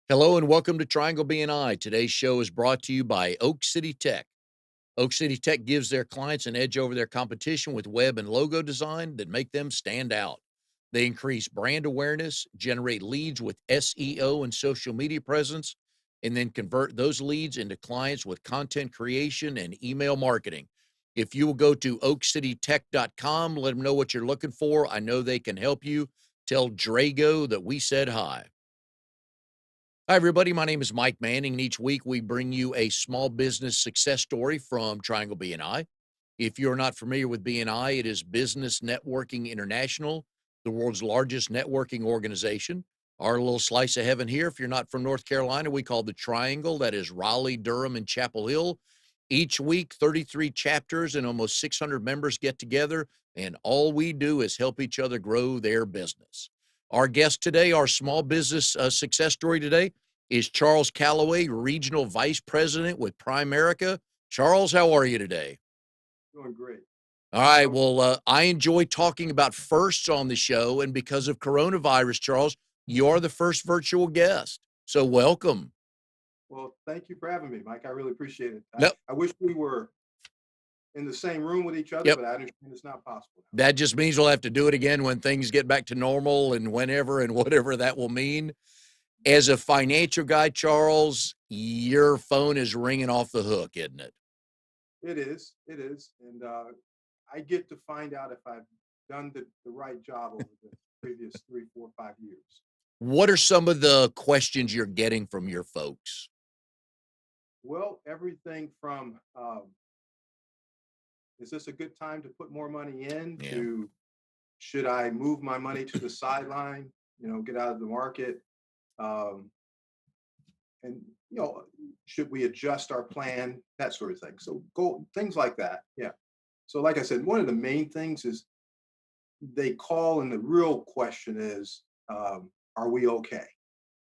Hello and welcome to Triangle BNI. Today's show is brought to you by Oak City Tech. Oak City Tech gives their clients an edge over their competition with web and logo design that make them stand out. They increase brand awareness, generate leads with SEO and social media presence, and then convert those leads into clients with content creation and email marketing. If you will go to oakcitytech.com, let them know what you're looking for. I know they can help you. Tell Drago that we said hi. Hi, everybody. My name is Mike Manning, and each week we bring you a small business success story from Triangle BNI. If you're not familiar with BNI, it is Business Networking International, the world's largest networking organization. Our little slice of heaven here, if you're not from North Carolina, we call the Triangle. That is Raleigh, Durham, and Chapel Hill. Each week, 33 chapters and almost 600 members get together, and all we do is help each other grow their business. Our guest today, our small business success story today, is Charles Calloway, Regional Vice President with Primerica. Charles, how are you today? Doing great. All right. So, Well, I enjoy talking about firsts on the show, and because of coronavirus, Charles, you are the first virtual guest. So welcome. well, thank you for having me, Mike. I really appreciate it. I, Yep. I wish we were in the same room with each other, Yep. but I understand it's not possible now. That just means we'll have to do it again when things get back to normal and whenever and whatever that will mean. As a financial guy, Charles, your phone is ringing off the hook, isn't it? It is. And I get to find out if I've done the right job over the previous 3, 4, 5 years. What are some of the questions you're getting from your folks? Well, everything from is this a good time to put more money in Yeah. to should I move my money to the sideline, get out of the market? Um, and should we adjust our plan, that sort of thing, so go things like that. Yeah, so like I said, one of the main things is they call and the real question is, are we okay?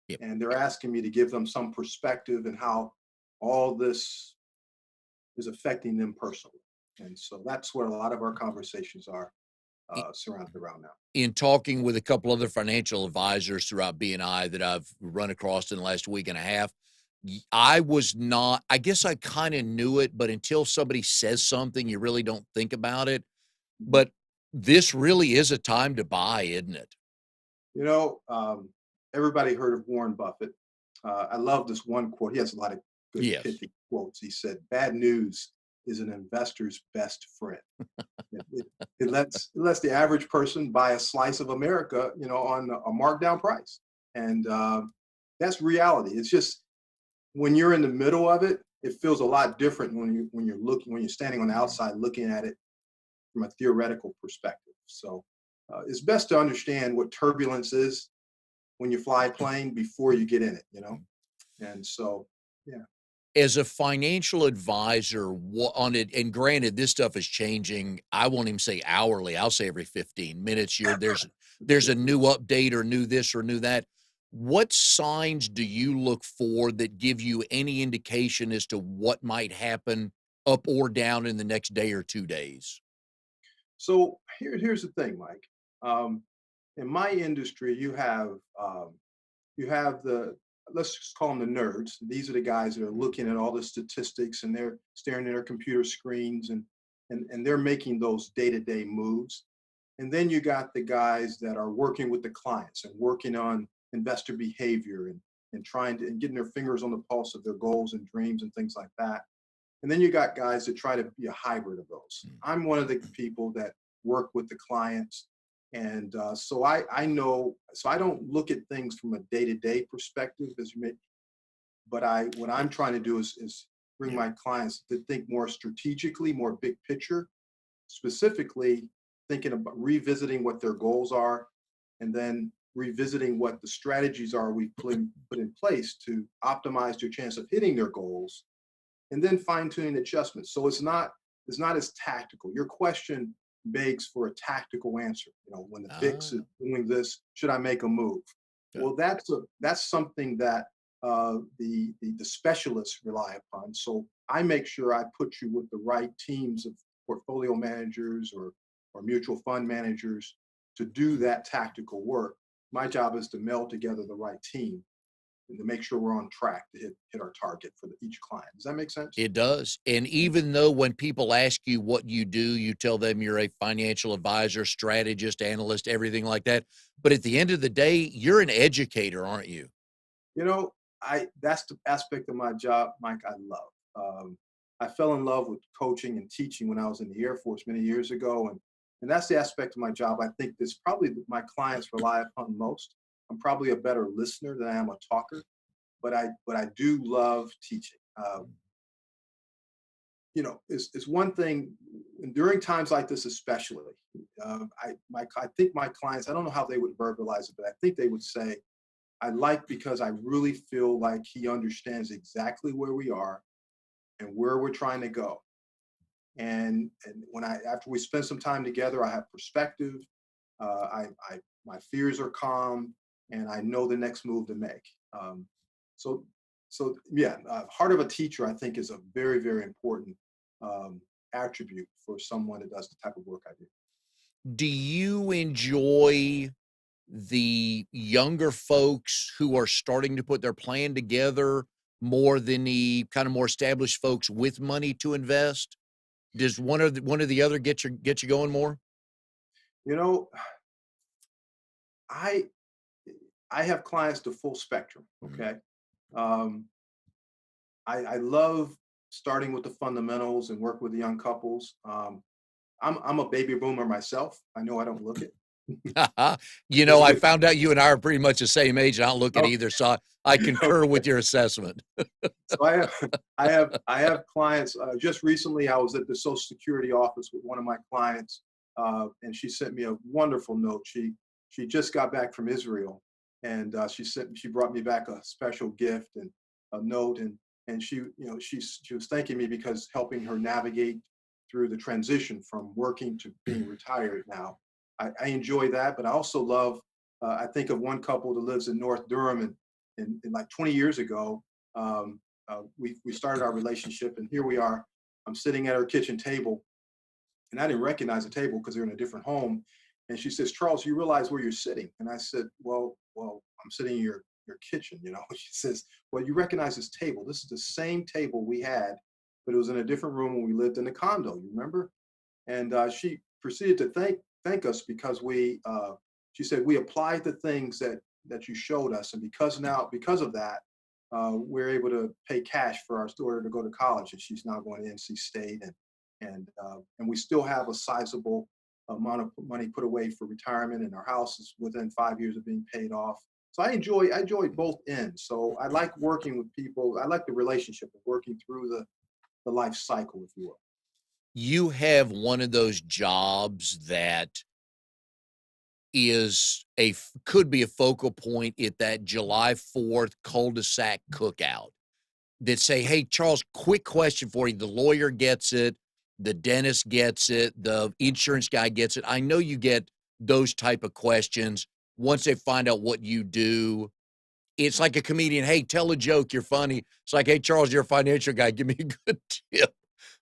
Yep. And they're asking me to give them some perspective and how all this is affecting them personally, and so that's what a lot of our conversations are surrounded around now. In talking with a couple other financial advisors throughout BNI that I've run across in the last week and a half, I was not, I guess I kind of knew it, but until somebody says something, you really don't think about it. Mhm. But this really is a time to buy, isn't it? You know, everybody heard of Warren Buffett. I love this one quote. He has a lot of good Yes. pithy quotes. He said, "Bad news is an investor's best friend." It lets the average person buy a slice of America, on a markdown price, and that's reality. It's just when you're in the middle of it, it feels a lot different when you're standing on the outside looking at it from a theoretical perspective. So it's best to understand what turbulence is when you fly a plane before you get in it. And so, yeah. As a financial advisor on it, and granted, this stuff is changing. I won't even say hourly. I'll say every 15 minutes. There's a new update or new this or new that. What signs do you look for that give you any indication as to what might happen up or down in the next day or 2 days? So here's the thing, Mike. Um, in my industry, you have the, let's just call them the nerds. These are the guys that are looking at all the statistics and they're staring at their computer screens and they're making those day-to-day moves. And then you got the guys that are working with the clients and working on investor behavior and trying to and getting their fingers on the pulse of their goals and dreams and things like that. And then you got guys that try to be a hybrid of those. Mm. I'm one of the people that work with the clients. And so I know, so I don't look at things from a day-to-day perspective as you may, but what I'm trying to do is bring Yeah. my clients to think more strategically, more big picture, specifically thinking about revisiting what their goals are, and then revisiting what the strategies are we put in place to optimize their chance of hitting their goals, and then fine-tuning adjustments. So it's not as tactical. Your question begs for a tactical answer. When the VIX is Ah, doing this, should I make a move? okay. Well, that's something that the specialists rely upon. So I make sure I put you with the right teams of portfolio managers or mutual fund managers to do that tactical work. My job is to meld together the right team. to make sure we're on track to hit our target for each client. Does that make sense? It does. And even though when people ask you what you do, you tell them you're a financial advisor, strategist, analyst, everything like that. But at the end of the day, you're an educator, aren't you? You know, I that's the aspect of my job, Mike, I love. I fell in love with coaching and teaching when I was in the Air Force many years ago, and that's the aspect of my job I think that's probably my clients rely upon most. I'm probably a better listener than I am a talker, but I do love teaching. It's one thing during times like this, especially. I think my clients, I don't know how they would verbalize it, but I think they would say, I like because I really feel like he understands exactly where we are and where we're trying to go. And when I after we spend some time together, I have perspective. I my fears are calm, and I know the next move to make. So yeah, heart of a teacher I think is a very very important um, attribute for someone that does the type of work I do. Do you enjoy the younger folks who are starting to put their plan together more than the kind of more established folks with money to invest? Does one or the other get you going more? You know, I I have clients the full spectrum. Mhm. Okay, um, I love starting with the fundamentals and work with the young couples. I'm a baby boomer myself. I know I don't look it. You know, It's I good. found out you and I are pretty much the same age. I don't look at Oh, either, so I concur okay. with your assessment. So I have clients. Just recently, I was at the Social Security office with one of my clients, and she sent me a wonderful note. She just got back from Israel, and she brought me back a special gift and a note, and she was thanking me because helping her navigate through the transition from working to being retired now. I enjoy that, but I also love. I think of one couple that lives in North Durham, and like 20 years ago. Um, we started our relationship, and here we are. I'm sitting at her kitchen table, and I didn't recognize the table because they're in a different home. And she says, "Charles, you realize where you're sitting?" And I said, "Well, I'm sitting in your kitchen, you know." She says, "Well, you recognize this table? This is the same table we had, but it was in a different room when we lived in the condo. You remember?" And she proceeded to thank us because she said we applied the things that you showed us, and because of that, we're able to pay cash for our daughter to go to college, and she's now going to NC State, and we still have a sizable amount of money put away for retirement, and our house is within 5 years of being paid off. So I enjoy both ends. So I like working with people. I like the relationship of working through the life cycle, if you will. You have one of those jobs that could be a focal point at that July 4th cul-de-sac cookout that say, "Hey, Charles, quick question for you." The lawyer gets it, the dentist gets it, the insurance guy gets it. I know you get those type of questions once they find out what you do. It's like a comedian, "Hey, tell a joke, you're funny." It's like, "Hey, Charles, you're a financial guy, give me a good tip."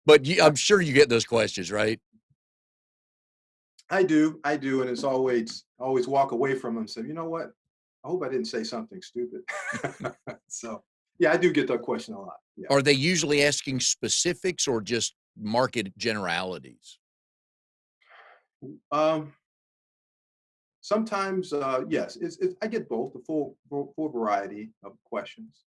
But I'm sure you get those questions, right? I do, and it's always walk away from them. So you know what? I hope I didn't say something stupid. So yeah, I do get that question a lot. Yeah. Are they usually asking specifics or just market generalities? Um, Sometimes, yes, I get both the full variety of questions.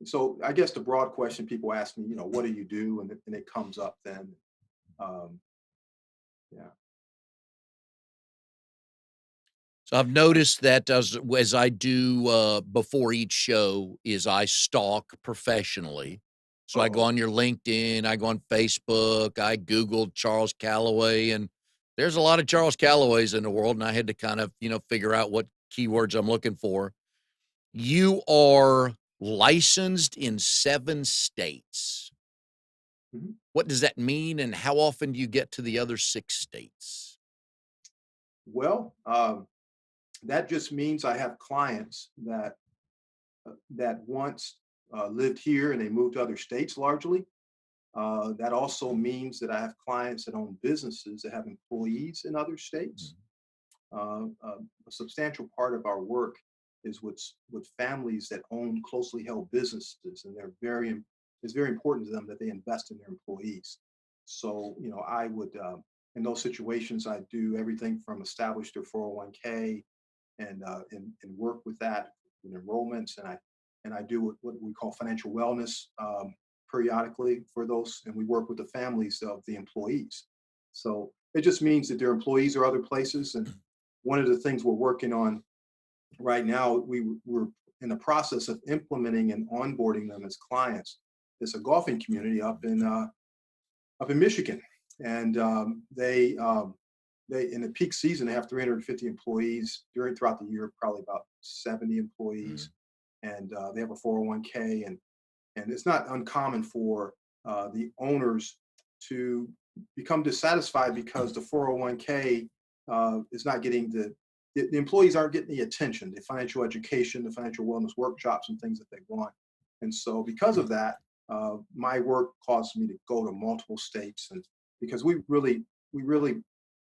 So I guess the broad question people ask me, what do you do, and it comes up then. Um, yeah. So I've noticed that as I do before each show is I stalk professionally. So I go Oh, on your LinkedIn, I go on Facebook, I Googled Charles Calloway, and there's a lot of Charles Callaways in the world, and I had to kind of figure out what keywords I'm looking for. You are licensed in 7 states. mhm. What does that mean, and how often do you get to the other 6 states? Well, that just means I have clients that once lived here and they moved to other states largely. That also means that I have clients that own businesses that have employees in other states. A substantial part of our work with families that own closely held businesses, and it's very important to them that they invest in their employees. So, I would, in those situations, I do everything from establish their 401k and work with that with enrollments, and I do what we call financial wellness periodically for those, and we work with the families of the employees. So it just means that their employees are other places, and one of the things we're working on right now, we're in the process of implementing and onboarding them as clients. It's a golfing community up in Michigan, and they in the peak season they have 350 employees. Throughout the year, probably about 70 Mm. employees, and they have a 401k, and it's not uncommon for the owners to become dissatisfied because the 401k is not getting the employees aren't getting the attention, the financial education, the financial wellness workshops, and things that they want. And so, because of that, my work caused me to go to multiple states, and because we really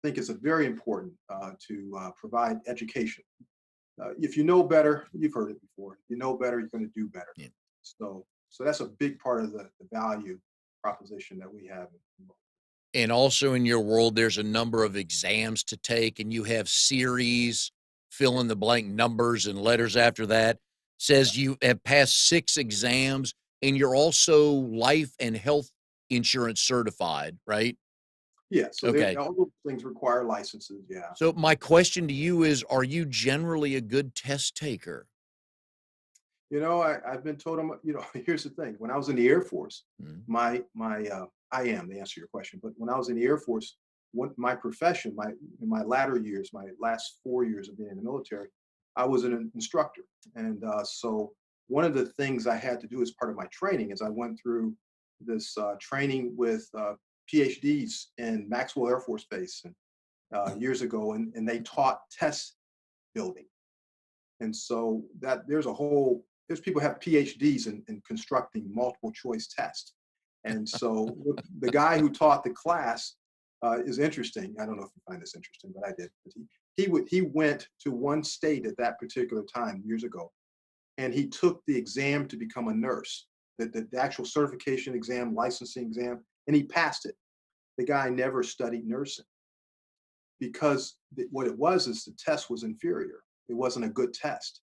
think it's a very important to provide education. If you know better, you've heard it before. If you know better, you're going to do better. Yeah. So that's a big part of the value proposition that we have. And also in your world, there's a number of exams to take, and you have series, fill Yeah, in the blank numbers and letters after that. yeah, Says you have passed 6 exams, and you're also life and health insurance certified, right? yeah. So Okay. all those things require licenses. Yeah. So my question to you is, are you generally a good test taker? I've been told here's the thing. When I was in the Air Force, Mhm. I am to answer your question, but when I was in the Air Force, what my profession, in my latter years, my last 4 years of being in the military, I was an instructor, and so one of the things I had to do as part of my training is I went through this training with PhDs in Maxwell Air Force Base and years ago, and they taught test building. And so that there's people who have PhDs in constructing multiple choice tests. And so the guy who taught the class is interesting. I don't know if you find this interesting, but I did. But he went to one state at that particular time years ago, and he took the exam to become a nurse, the actual certification exam, licensing exam, and he passed it. The guy never studied nursing because what it was is the test was inferior. It wasn't a good test.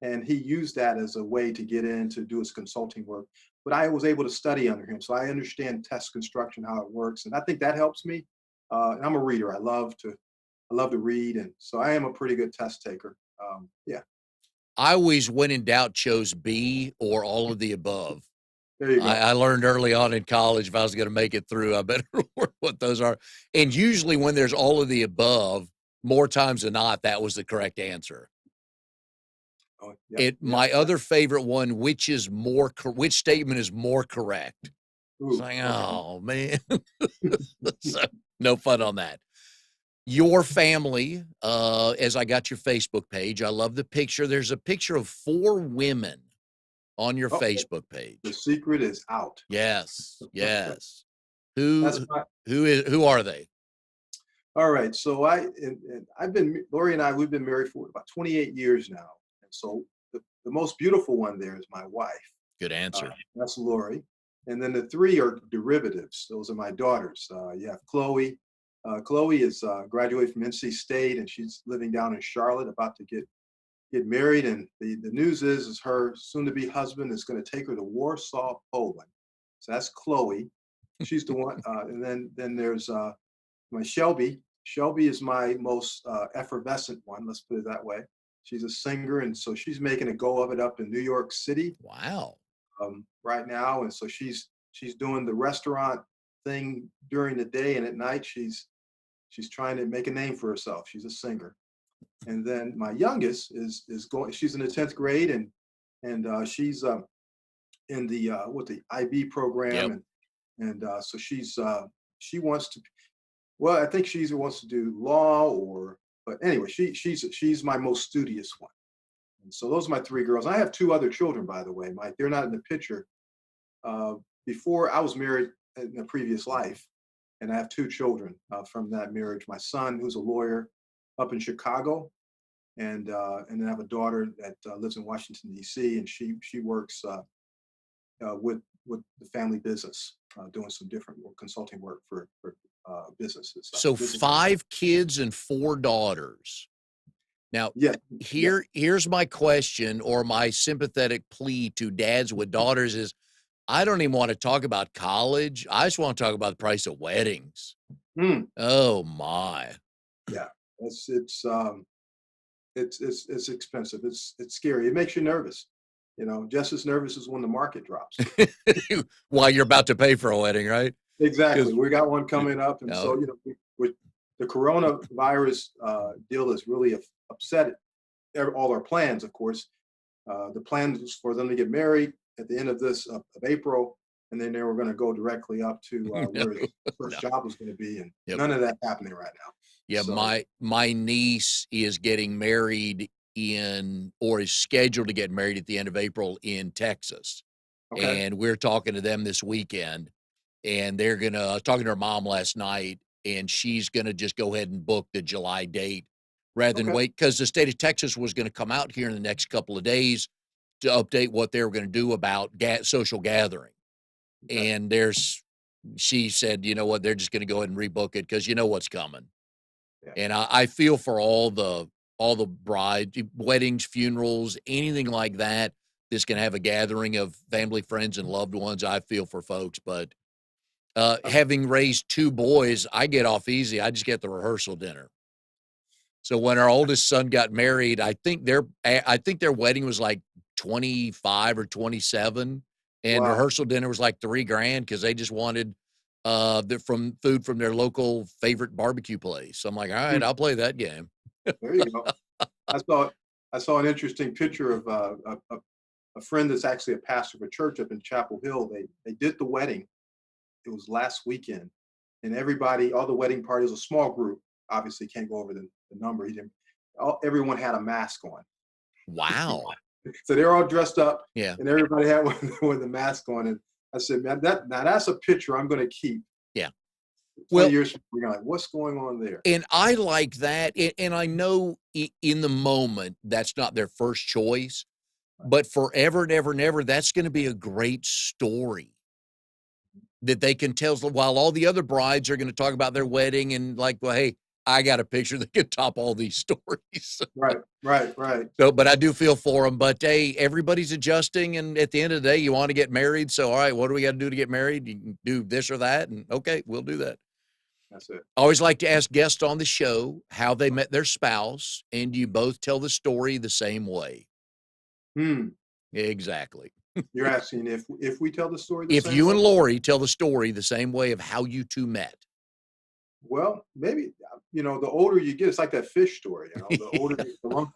And he used that as a way to get in to do his consulting work. But I was able to study under him. So I understand test construction, how it works. And I think that helps me. And I'm a reader. I love to read. And so I am a pretty good test taker. Yeah, I always, when in doubt, chose B or all of the above. there you go. I learned early on in college if I was going to make it through, I better learn what those are. And usually, when there's all of the above, more times than not, that was the correct answer. Oh, yep, It yep. my other favorite one, which statement is more correct? It's Ooh, like, okay. oh man, so no fun on that. Your family, as I got your Facebook page, I love the picture. There's a picture of 4 women on your Oh, Facebook the page. secret is out. Yes, yes. That's Who my who are they? All right. So I've been Lori and I we've been married for about 28 years now, and so the most beautiful one there is my wife. Good answer. That's Lori, and then the three are derivatives. Those are my daughters. You have Chloe. Chloe is graduated from NC State, and she's living down in Charlotte, about to get married. And the news is her soon-to-be husband is going to take her to Warsaw, Poland. So that's Chloe. She's the one. And then there's my Shelby. Shelby is my most effervescent one. Let's put it that way. She's a singer, and so she's making a go of it up in New York City Wow. right now. And so she's doing the restaurant thing during the day, and at night she's trying to make a name for herself. She's a singer. And then my youngest is going. She's in the 10th grade, and she's in the with the IB program, Yep. and so she wants to. Well, I think she either wants to do law but anyway, she's my most studious one. And so those are my three girls. I have two other children, by the way. They're not in the picture. Uh, Before I was married in a previous life, and I have two children from that marriage. My son, who's a lawyer up in Chicago, then I have a daughter that lives in Washington D.C. and she works with the family business, doing some different consulting work for businesses. So Business. 5 kids and 4 daughters. Now, Yeah, yeah. here's my question or my sympathetic plea to dads with daughters is I don't even want to talk about college. I just want to talk about the price of weddings. Mm, Oh my. yeah. It's expensive. It's scary. It makes you nervous. Just as nervous as when the market drops. While you're about to pay for a wedding, right? Exactly. Because We got one coming up, and no, so with the coronavirus deal has really upset all our plans. Of course, the plan was for them to get married at the end of of April, and then they were going to go directly up to no, where his first no. job was going to be, and Yep. none of that happening right now. Yeah, So my niece is getting married in or is scheduled to get married at the end of April in Texas. okay, And we're talking to them this weekend and they're gonna I was talking to her mom last night and she's gonna just go ahead and book the July date rather than okay, wait because the state of Texas was gonna come out here in the next couple of days to update what they were gonna do about social gathering. okay. And she said, you know what, they're just gonna go ahead and rebook it because you know what's coming. Yeah. And I feel for all the bride weddings, funerals, anything like that that's gonna have a gathering of family, friends, and loved ones. I feel for folks, but having raised 2 boys, I get off easy. I just get the rehearsal dinner. So when our oldest son got married, I think their wedding was like 25 or 27, and Wow. rehearsal dinner was like 3 grand because they just wanted from food from their local favorite barbecue place. So I'm like, all right, Hmm, I'll play that game. there you go. I saw I saw an interesting picture of a friend that's actually a pastor of a church up in Chapel Hill. They did the wedding. It was last weekend, and everybody, all the wedding parties, a small group, obviously can't go over the number. He didn't. Everyone had a mask on, Wow. so they're all dressed up, Yeah. and everybody had one with the mask on. And I said, man, that's a picture I'm going to keep Yeah. 20 Well, years from now. You're like, what's going on there? and I like that, and I know in the moment that's not their first choice, but forever and ever and ever, that's gonna be a great story that they can tell while all the other brides are gonna talk about their wedding and like, "Well, hey, I got a picture that can top all these stories." Right, right, right. So, but I do feel for them. But, hey, everybody's adjusting, and at the end of the day, you wanna get married, so, all right, what do we gotta do to get married? You can do this or that, and, okay, we'll do that. That's it. I always like to ask guests on the show how they met their spouse, and you both tell the story the same way. Hmm. Exactly. You're asking if we tell the story the If same you way? and Lori tell the story the same way of how you 2 met. Well, maybe the older you get, it's like that fish story. The older, the longer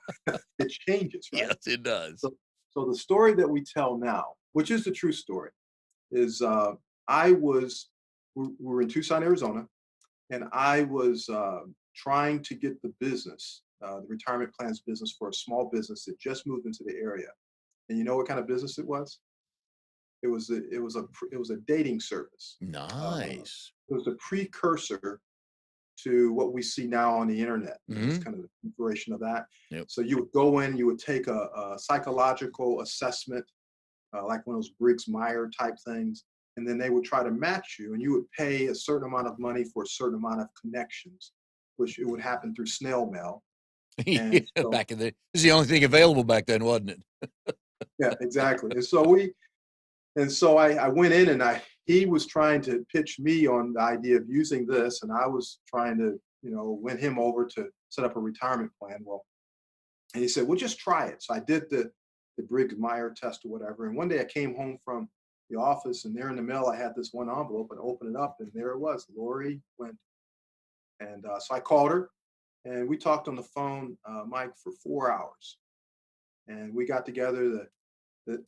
it changes, right? Yes, it does. So, so the story that we tell now, which is the true story, is I was we were in Tucson, Arizona, and I was trying to get the business, the retirement plans business for a small business that just moved into the area. And you know what kind of business it was? It was a dating service. Nice. It was a precursor to what we see now on the internet. It's Mhm. kind of the inspiration of that. Yep. So you would go in, you would take a psychological assessment, like one of those Briggs Meyer type things, and then they would try to match you, and you would pay a certain amount of money for a certain amount of connections, which it would happen through snail mail. Yeah, And so, back in the it was the only thing available back then, wasn't it? yeah, exactly. And so I went in and he was trying to pitch me on the idea of using this, and I was trying to, win him over to set up a retirement plan. Well, and he said, "Well, just try it." So I did the Briggs Meyer test or whatever. And one day I came home from the office, and there in the mail I had this one envelope, and opened it up, and there it was, Lori Went. And so I called her, and we talked on the phone, Mike, for 4 hours, and we got together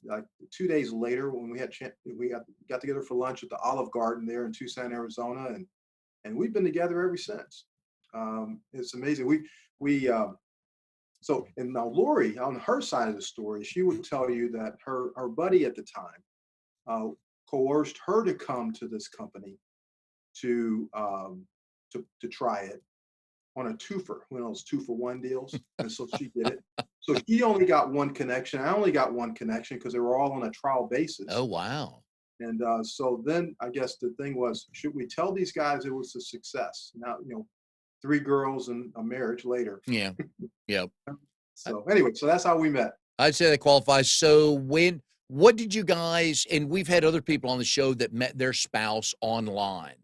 like 2 days later when we got together for lunch at the Olive Garden there in Tucson, Arizona, and we've been together ever since. It's amazing. We So and now Lori, on her side of the story, she would tell you that her buddy at the time uh, coerced her to come to this company to to try it, on a twofer, one of those 2-for-1 deals. And so she did it. So she only got one connection. I only got one connection because they were all on a trial Oh, basis. wow. And so then I guess the thing was, should we tell these guys it was a success? Now, 3 girls and a marriage later. Yeah. Yep. So anyway, so that's how we met. I'd say that qualifies. So what did you guys, and we've had other people on the show that met their spouse online,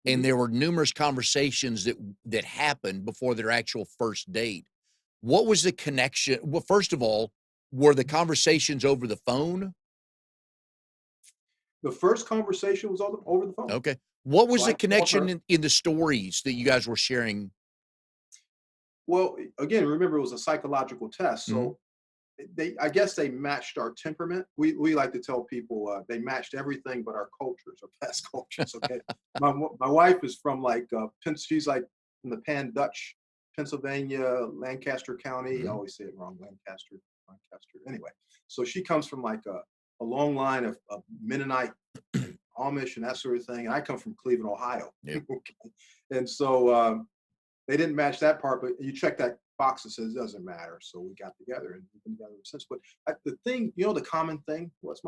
and Mhm. there were numerous conversations that happened before their actual first date. What was the connection? Well, first of all, were the conversations over the phone? The first conversation was over the phone. Okay. What was So the I called connection her. in the stories that you guys were sharing? Well, again, remember it was a psychological test. Mhm. So I guess they matched our temperament. We like to tell people they matched everything but our cultures or past cultures. Okay, my wife is from like she's like from the Pan Dutch, Pennsylvania, Lancaster County. I Mhm. always say it wrong, Lancaster. Anyway, so she comes from like a long line of Mennonite and Amish and that sort of thing. And I come from Cleveland, Ohio. Yep. Okay. And so they didn't match that part, but you check that box that says it doesn't matter. So we got together and we've been together ever since. But the thing, the common thing was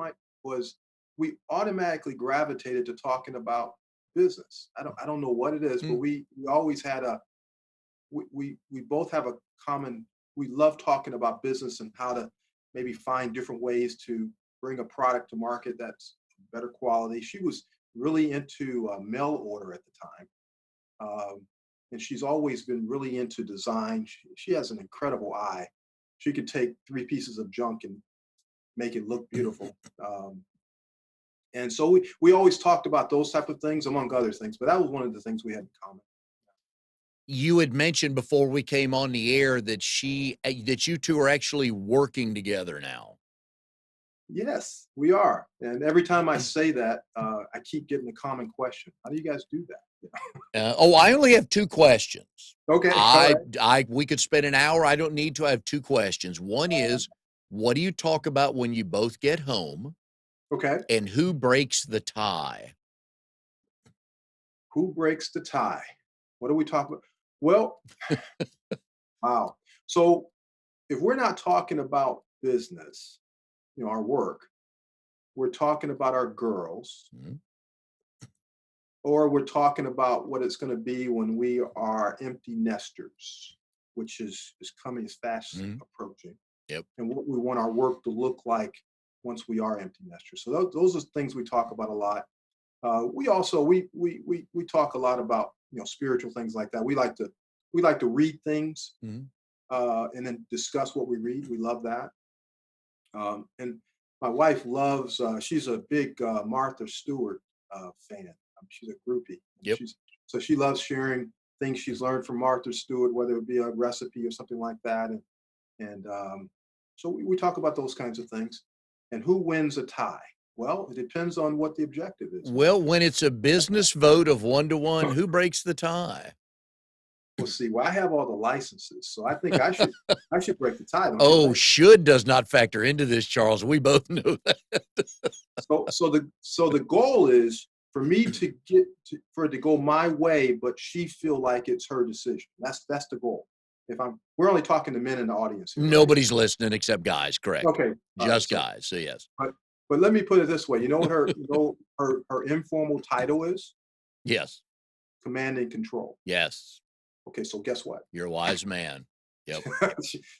we automatically gravitated to talking about business. I don't know what it is, but Mm. we always had we both have a common. We love talking about business and how to maybe find different ways to bring a product to market that's better quality. She was really into mail order at the time. And she's always been really into design. She has an incredible eye. She could take 3 pieces of junk and make it look beautiful. And so we always talked about those type of things, among other things. But that was one of the things we had in common. You had mentioned before we came on the air that you two are actually working together now. Yes, we are. And every time I say that, I keep getting a common question: how do you guys do that? I only have 2 questions. Okay, all right. We could spend an hour. I don't need to. I have 2 questions. One is, what do you talk about when you both get home? Okay. And who breaks the tie? Who breaks the tie? What are we talking about? Well, wow. So if we're not talking about business, our work, we're talking about our girls, Mhm. or we're talking about what it's going to be when we are empty nesters, which is coming as fast Mhm. approaching, Yep. and what we want our work to look like once we are empty nesters. So those are things we talk about a lot. We also we talk a lot about spiritual things like that. We like to read things Mhm. and then discuss what we read. We love that. And my wife loves. She's a big Martha Stewart fan. She's a groupie. And Yep. so she loves sharing things she's learned from Martha Stewart, whether it be a recipe or something like that. And so we talk about those kinds of things. And who wins a tie? Well, it depends on what the objective is. Well, when it's a business vote of 1-to-1, who breaks the tie? We'll see. Well, I have all the licenses, so I think I should break the tie, don't you Oh, think? should does not factor into this, Charles. We both know that. So the goal is for me to for it to go my way, but she feel like it's her decision. That's the goal. We're only talking to men in the audience here, right? Nobody's listening except guys, correct. Okay. All right. Just So, guys, so yes. but let me put it this way. You know what her informal title is? Yes, Command and control. yes. Okay. So guess what? You're a wise man. Yep.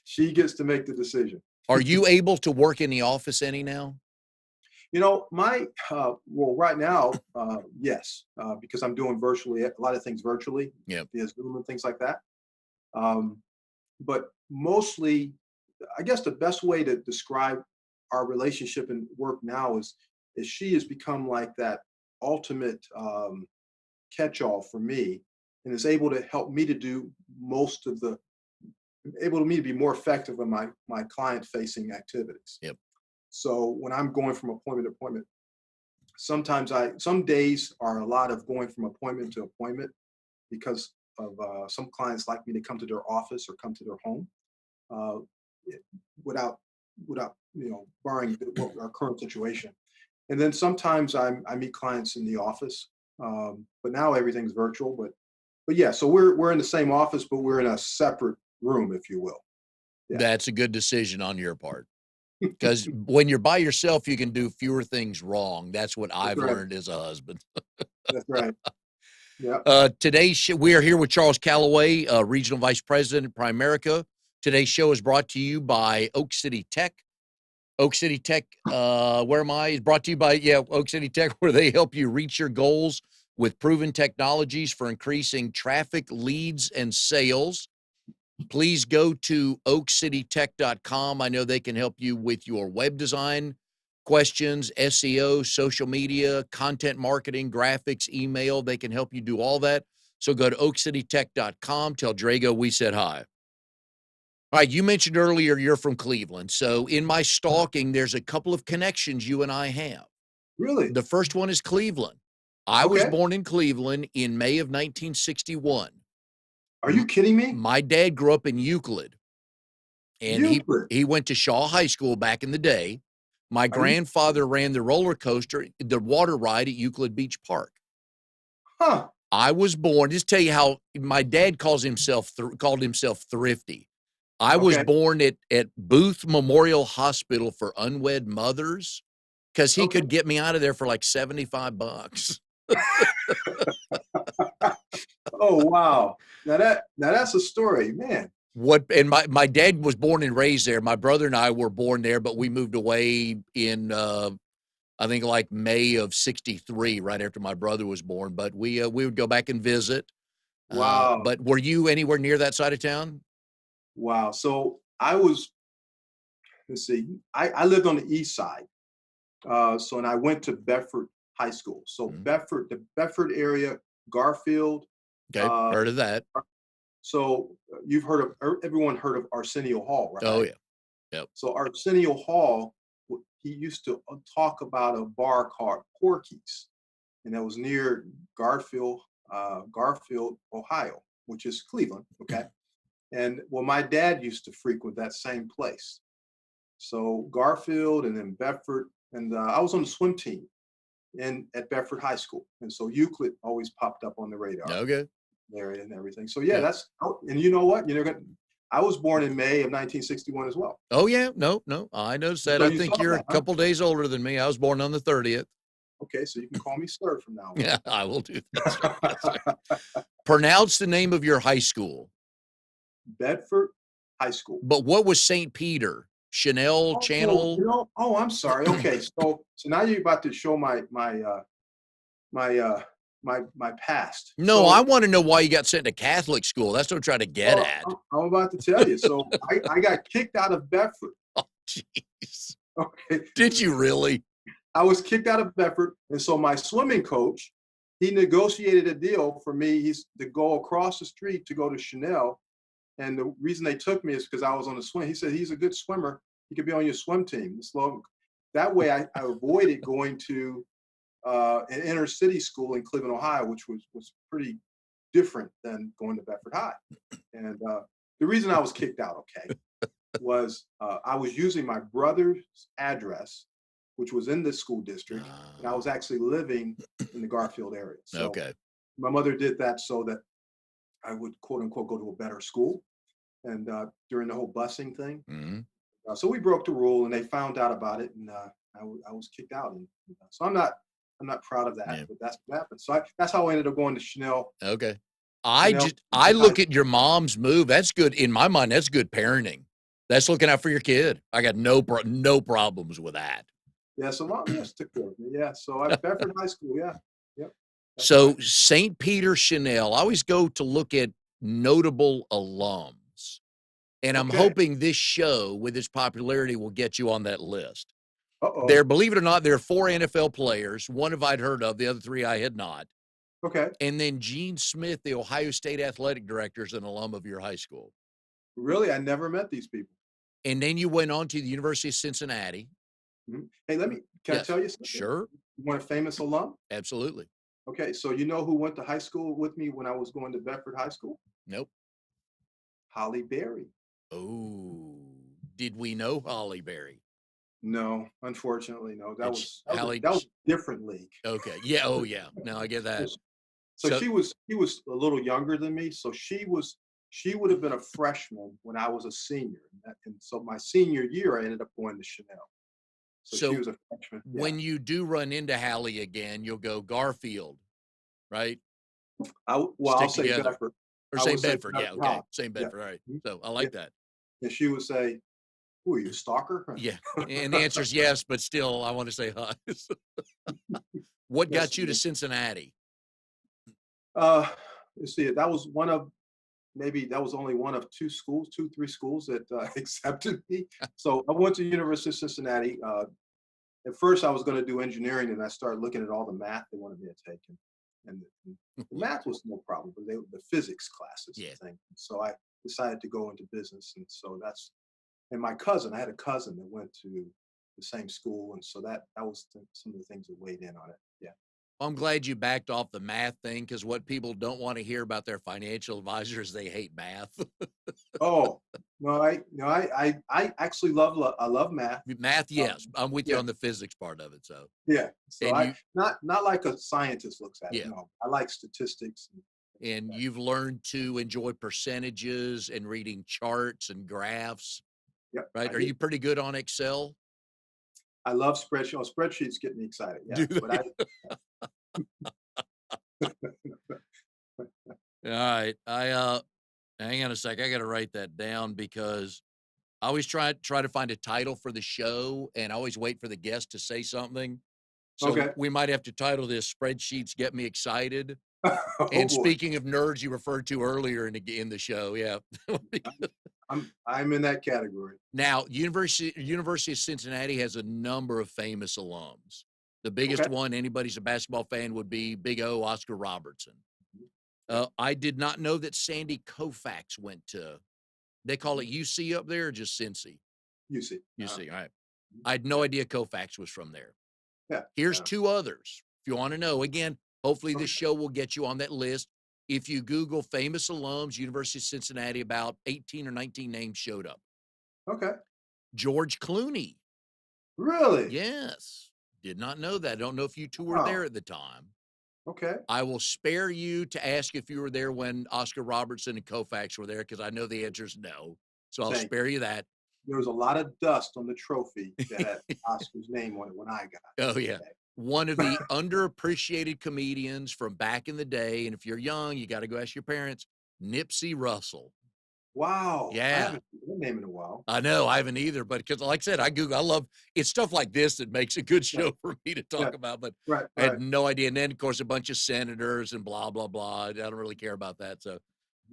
She gets to make the decision. Are you able to work in the office any now? My well, right now, yes, because I'm doing virtually a lot of things virtually Yep. via Zoom and things like that. Um, but mostly, I guess the best way to describe our relationship and work now is she has become like that ultimate catch-all for me, and is able to help me to do most of the able to me to be more effective in my client-facing activities. Yep. So when I'm going from appointment to appointment, some days are a lot of going from appointment to appointment because of some clients like me to come to their office or come to their home uh, without barring what our current situation. And then sometimes I meet clients in the office, but now everything's virtual. But but yeah, so we're in the same office, but we're in a separate room, if you will. Yeah. That's a good decision on your part. Because when you're by yourself, you can do fewer things wrong. That's what That's I've right. learned as a husband. That's right. Yeah. We are here with Charles Callaway, Regional Vice President at Primerica. Today's show is brought to you by Oak City Tech. Oak City Tech, where am I? Is brought to you by, Oak City Tech, where they help you reach your goals with proven technologies for increasing traffic, leads, and sales. Please go to oakcitytech.com. I know they can help you with your web design questions, SEO, social media, content marketing, graphics, email. They can help you do all that. So go to oakcitytech.com. Tell Drago we said hi. All right, you mentioned earlier you're from Cleveland. So in my stalking, there's a couple of connections you and I have. Really? The first one is Cleveland. I was Okay. born in Cleveland in May of 1961. Are you kidding me? My dad grew up in Euclid, and Euclid. he went to Shaw High School back in the day. My Are you? grandfather ran the roller coaster, the water ride at Euclid Beach Park. Huh. I was born, just tell you how my dad called himself thrifty. I was Okay. born at Booth Memorial Hospital for Unwed Mothers because he Okay. could get me out of there for like $75. Oh wow. Now that's a story, man. And my dad was born and raised there. My brother and I were born there, but we moved away in I think like May of '63, right after my brother was born. But we would go back and visit. Wow. But were you anywhere near that side of town? Wow. So I was, let's see, I lived on the east side. And I went to Bedford High School. So Mhm. the Bedford area, Garfield. Okay, Uh, heard of that. so everyone heard of Arsenio Hall, Oh right? yeah, yep. So Arsenio Hall, he used to talk about a bar called Porky's, and that was near Garfield, Ohio, which is Cleveland. Okay. And well, my dad used to frequent that same place. So Garfield and then Bedford, and I was on the swim team at Bedford High School, and so Euclid always popped up on the radar Okay. area and everything. So yeah, Yeah. and you know what? I was born in May of 1961 as well. Oh yeah, no, I noticed that. So I you think saw you're a that, huh? couple days older than me. I was born on the 30th. Okay, so you can call me Sir from now Yeah, I will do that, sir. Yes, sir. Pronounce the name of your high school. Bedford High School. But what was St. Peter? Chanel, Oh, Channel? I'm sorry. Okay, so now you're about to show my my past. No, I So want to know why you got sent to Catholic school. That's what I'm trying to get well, at. I'm about to tell you. So I got kicked out of Bedford. Oh, jeez. Okay, Did you really? I was kicked out of Bedford, and so my swimming coach, he negotiated a deal for me. He's to go across the street to go to Chanel, and the reason they took me is because I was on the swim. He said he's a good swimmer. He could be on your swim team. That way, I avoided going to an inner city school in Cleveland, Ohio, which was pretty different than going to Bedford High. And the reason I was kicked out, okay, was I was using my brother's address, which was in this school district, and I was actually living in the Garfield area. So Okay. my mother did that so that I would quote unquote go to a better school. And during the whole busing thing, Mhm. so we broke the rule, and they found out about it, and I was kicked out. And so I'm not proud of that, Yeah. but that's what happened. So that's how I ended up going to Chanel. Okay. Chanel I High look at your mom's move. That's good. In my mind, that's good parenting. That's looking out for your kid. I got no problems with that. Yeah, so mom, yes, took care of me. Yeah, so I Bedford High School. Yeah, yep, that's So right. St. Peter Chanel, I always go to look at notable alums. And I'm Okay. hoping this show with its popularity will get you on that list. Uh-oh. Believe it or not, there are 4 NFL players. One have I'd heard of, the other 3 I had not. Okay. And then Gene Smith, the Ohio State athletic director, is an alum of your high school. Really, I never met these people. And then you went on to the University of Cincinnati. Hey, can I Yes, tell you something? sure, You want a famous alum? absolutely. Okay, so you know who went to high school with me when I was going to Bedford High School? Nope. Holly Berry. Oh, did we know Holly Berry? No, unfortunately, no. That And was Holly, that was a different league. okay, yeah, oh yeah. Now I get So that. So So she was a little younger than me. So she would have been a freshman when I was a senior. And so my senior year, I ended up going to Chanel. So she so was a freshman. Yeah. when you do run into Hallie again, you'll go Garfield, right? Well, I'll Stick say together. Bedford. Or I would same say Bedford. Yeah, Bedford okay. High. Same Yeah. Bedford. All right. Mhm. So I Yeah. like that. And she would say, "Who are you, a stalker?" Yeah. And the answer is yes, but still I want to say hi. What Yes. got you to Cincinnati? Uh, let's see. That was one of maybe that was only one of two schools, two, three schools that accepted me. So I went to University of Cincinnati. At first, I was going to do engineering, and I started looking at all the math they wanted me to take, and the math was no problem, but the physics classes Yeah. and things. So I decided to go into business, and so that's and my cousin. I had a cousin that went to the same school, and so that was some of the things that weighed in on it. Yeah. I'm glad you backed off the math thing because what people don't want to hear about their financial advisors, they hate math. Oh no, I actually I love math. Math, yes. Um, I'm with you yeah, on the physics part of it. So, yeah. So and I you, not like a scientist looks at it. yeah, No, I like statistics and things like and that. you've learned to enjoy percentages and reading charts and graphs, Yep, right? I Are do. you pretty good on Excel? I love spreadsheets. Oh, spreadsheets get me excited. Yeah, Do but they? All right. Hang on a sec. I got to write that down because I always try to find a title for the show, and I always wait for the guest to say something. So okay. we might have to title this "Spreadsheets Get Me Excited." Oh And boy, speaking of nerds, you referred to earlier in the show, yeah. I'm in that category. Now, University of Cincinnati has a number of famous alums. The biggest Okay. one, anybody's a basketball fan, would be Big O, Oscar Robertson. Yeah. I did not know that Sandy Koufax went to. They call it UC up there, or just Cincy? You see. UC. All right. I had no Yeah. idea Koufax was from there. Yeah. Here's Yeah. two others. If you want to know, again, hopefully Okay. this show will get you on that list. If you Google famous alums, University of Cincinnati, about 18 or 19 names showed up. Okay. George Clooney. Really? Yes. Did not know that. I don't know if you two were there Wow. at the time. Okay. I will spare you to ask if you were there when Oscar Robertson and Koufax were there because I know the answer is no. So I'll Thank spare you that. There was a lot of dust on the trophy that had Oscar's name on it when I got Oh, yeah. it. One of the underappreciated comedians from back in the day. And if you're young, you got to go ask your parents, Nipsey Russell. Wow. I Yeah. haven't heard that name in a while. I know I haven't either, but because like I said, I love it's stuff like this that makes a good Yeah. show for me to Yeah. talk about, but Right. I had Right. no idea. And then of course a bunch of senators and blah, blah, blah. I don't really care about that. So,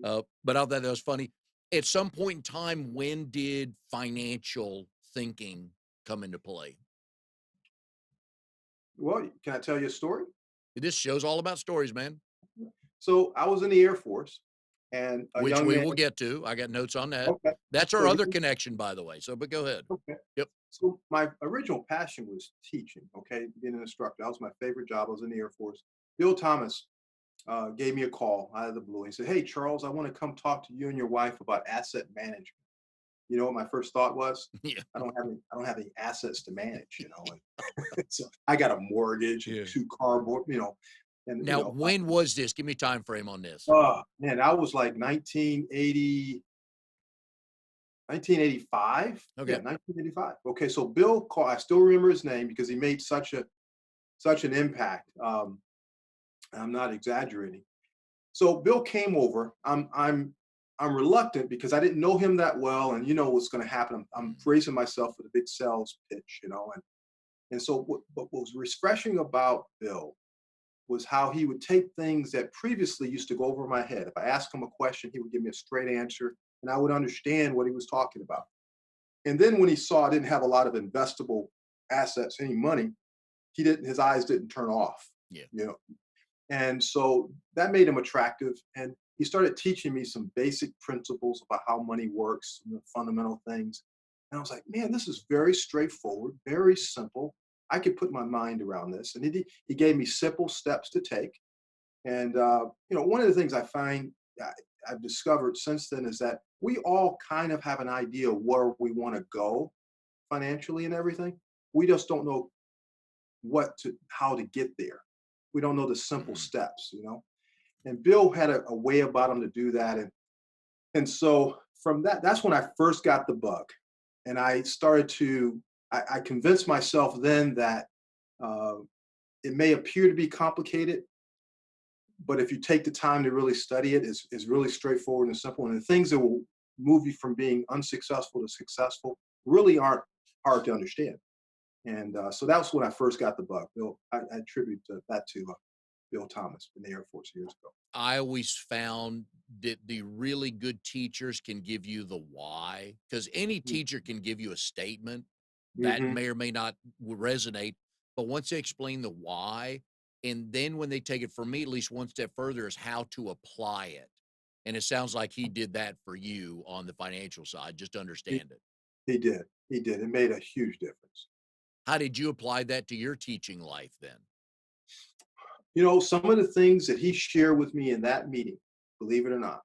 but I thought that was funny. At some point in time, when did financial thinking come into play? Well, can I tell you a story? This show's all about stories, man, So I was in the Air Force, and a which young we man. will get to. I got notes on that. Okay. That's our So other connection, by the way. So, but go ahead. okay. Yep. So my original passion was teaching. Okay, being an instructor. That was my favorite job. I was in the Air Force. Bill Thomas gave me a call out of the blue. He said, "Hey, Charles, I want to come talk to you and your wife about asset management." You know what my first thought was? Yeah. I don't have any assets to manage. And so I got a mortgage and Yeah. two car, and Now, when was this? Give me a time frame on this. oh man, I was like 1985. Yeah, Okay. 1985. Okay, so Bill called. I still remember his name because he made such an impact. I'm not exaggerating. So Bill came over. I'm reluctant because I didn't know him that well, and you know what's going to happen. I'm bracing myself for the big sales pitch, and so what was refreshing about Bill was how he would take things that previously used to go over my head. If I asked him a question, he would give me a straight answer, and I would understand what he was talking about. And then when he saw I didn't have a lot of investable assets, any money, his eyes didn't turn off. Yeah. You know, and so that made him attractive. And he started teaching me some basic principles about how money works, some of the fundamental things. And I was like, man, this is very straightforward, very simple. I could put my mind around this. And he gave me simple steps to take. And, one of the things I've discovered since then is that we all kind of have an idea of where we want to go financially and everything. We just don't know how to get there. We don't know the simple steps. And Bill had a way about him to do that. And so from that, that's when I first got the bug. And I started to, I convinced myself then that uh, it may appear to be complicated, but if you take the time to really study it, it's really straightforward and simple. And the things that will move you from being unsuccessful to successful really aren't hard to understand. And so that was when I first got the bug. Bill, I attribute that to Bill Thomas in the Air Force years ago. I always found that the really good teachers can give you the why, because any teacher can give you a statement that Mm-hmm. may or may not resonate. But once they explain the why, and then when they take it, for me, at least one step further, is how to apply it. And it sounds like he did that for you on the financial side, just to He, understand it. he did. He did. It made a huge difference. How did you apply that to your teaching life then? Some of the things that he shared with me in that meeting, believe it or not,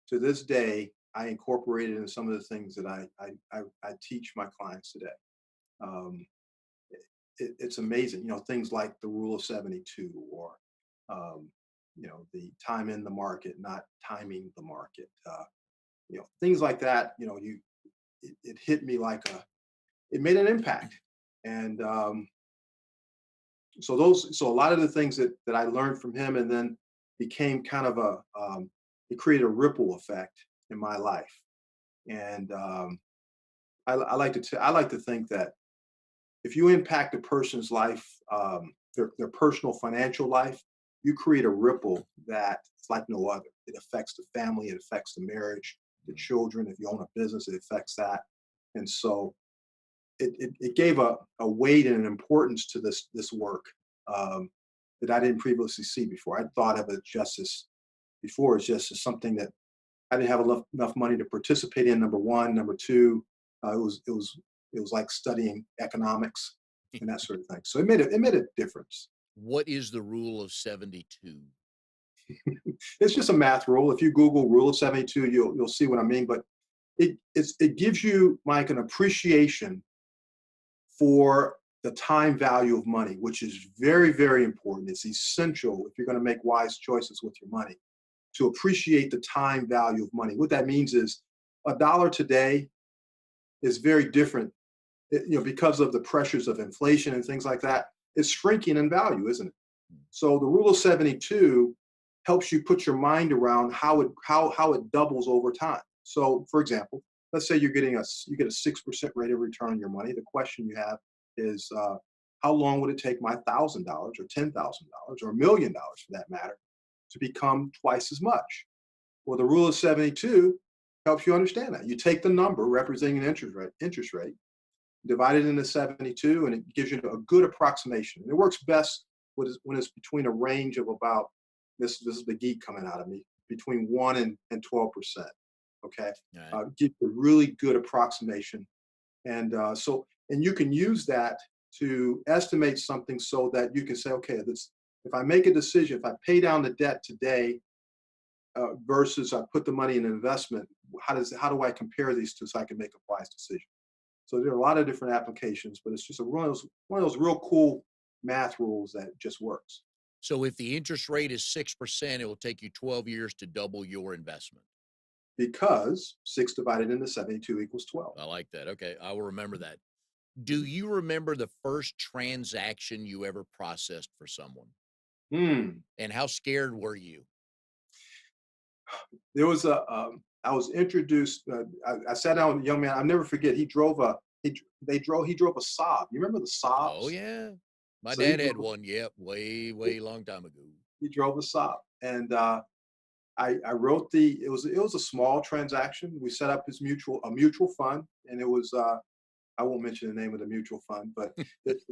to this day, I incorporated in some of the things that I teach my clients today. Um, it's amazing, things like the rule of 72 or, um, the time in the market, not timing the market, things like that, it hit me like it made an impact. And so a lot of the things that I learned from him and then became kind of it created a ripple effect in my life. And I like to think that if you impact a person's life, their personal financial life, you create a ripple that's like no other. It affects the family, it affects the marriage, the children. If you own a business, it affects that. And so it gave a weight and an importance to this work um, that I didn't previously see before. I thought of it just as before, it's just as something that I didn't have enough money to participate in. Number one, number two, it was like studying economics and that sort of thing. So it made a difference. What is the rule of 72? It's just a math rule. If you Google rule of 72, you'll see what I mean. But it gives you, Mike, an appreciation for the time value of money, which is very, very important. It's essential if you're going to make wise choices with your money to appreciate the time value of money. What that means is a dollar today is very different, because of the pressures of inflation and things like that. It's shrinking in value, isn't it? So the rule of 72 helps you put your mind around how it doubles over time. So, for example, let's say you get a 6% rate of return on your money. The question you have is, how long would it take my $1,000 or $10,000 or $1,000,000 for that matter to become twice as much? Well, the rule of 72 helps you understand that. You take the number representing an interest rate, divide it into 72, and it gives you a good approximation. And it works best when it's between a range of about, this is the geek coming out of me, between 1 and 12%. Okay. All right. Give you a really good approximation. And and you can use that to estimate something so that you can say, okay, if I make a decision, if I pay down the debt today, versus I put the money in an investment, how do I compare these two so I can make a wise decision? So there are a lot of different applications, but it's just one of those real cool math rules that just works. So if the interest rate is 6%, it will take you 12 years to double your investment. Because 6 divided into 72 equals 12. I like that. Okay, I will remember that. Do you remember the first transaction you ever processed for someone? Hmm. And how scared were you? There was I was introduced. I sat down with a young man. I'll never forget. He drove a Saab. You remember the Oh, Saabs? yeah. My So he dad had drove one. Yep. Way, way long time ago. he drove a Saab, and I wrote it was a small transaction. We set up a mutual fund, and it was I won't mention the name of the mutual fund, but it's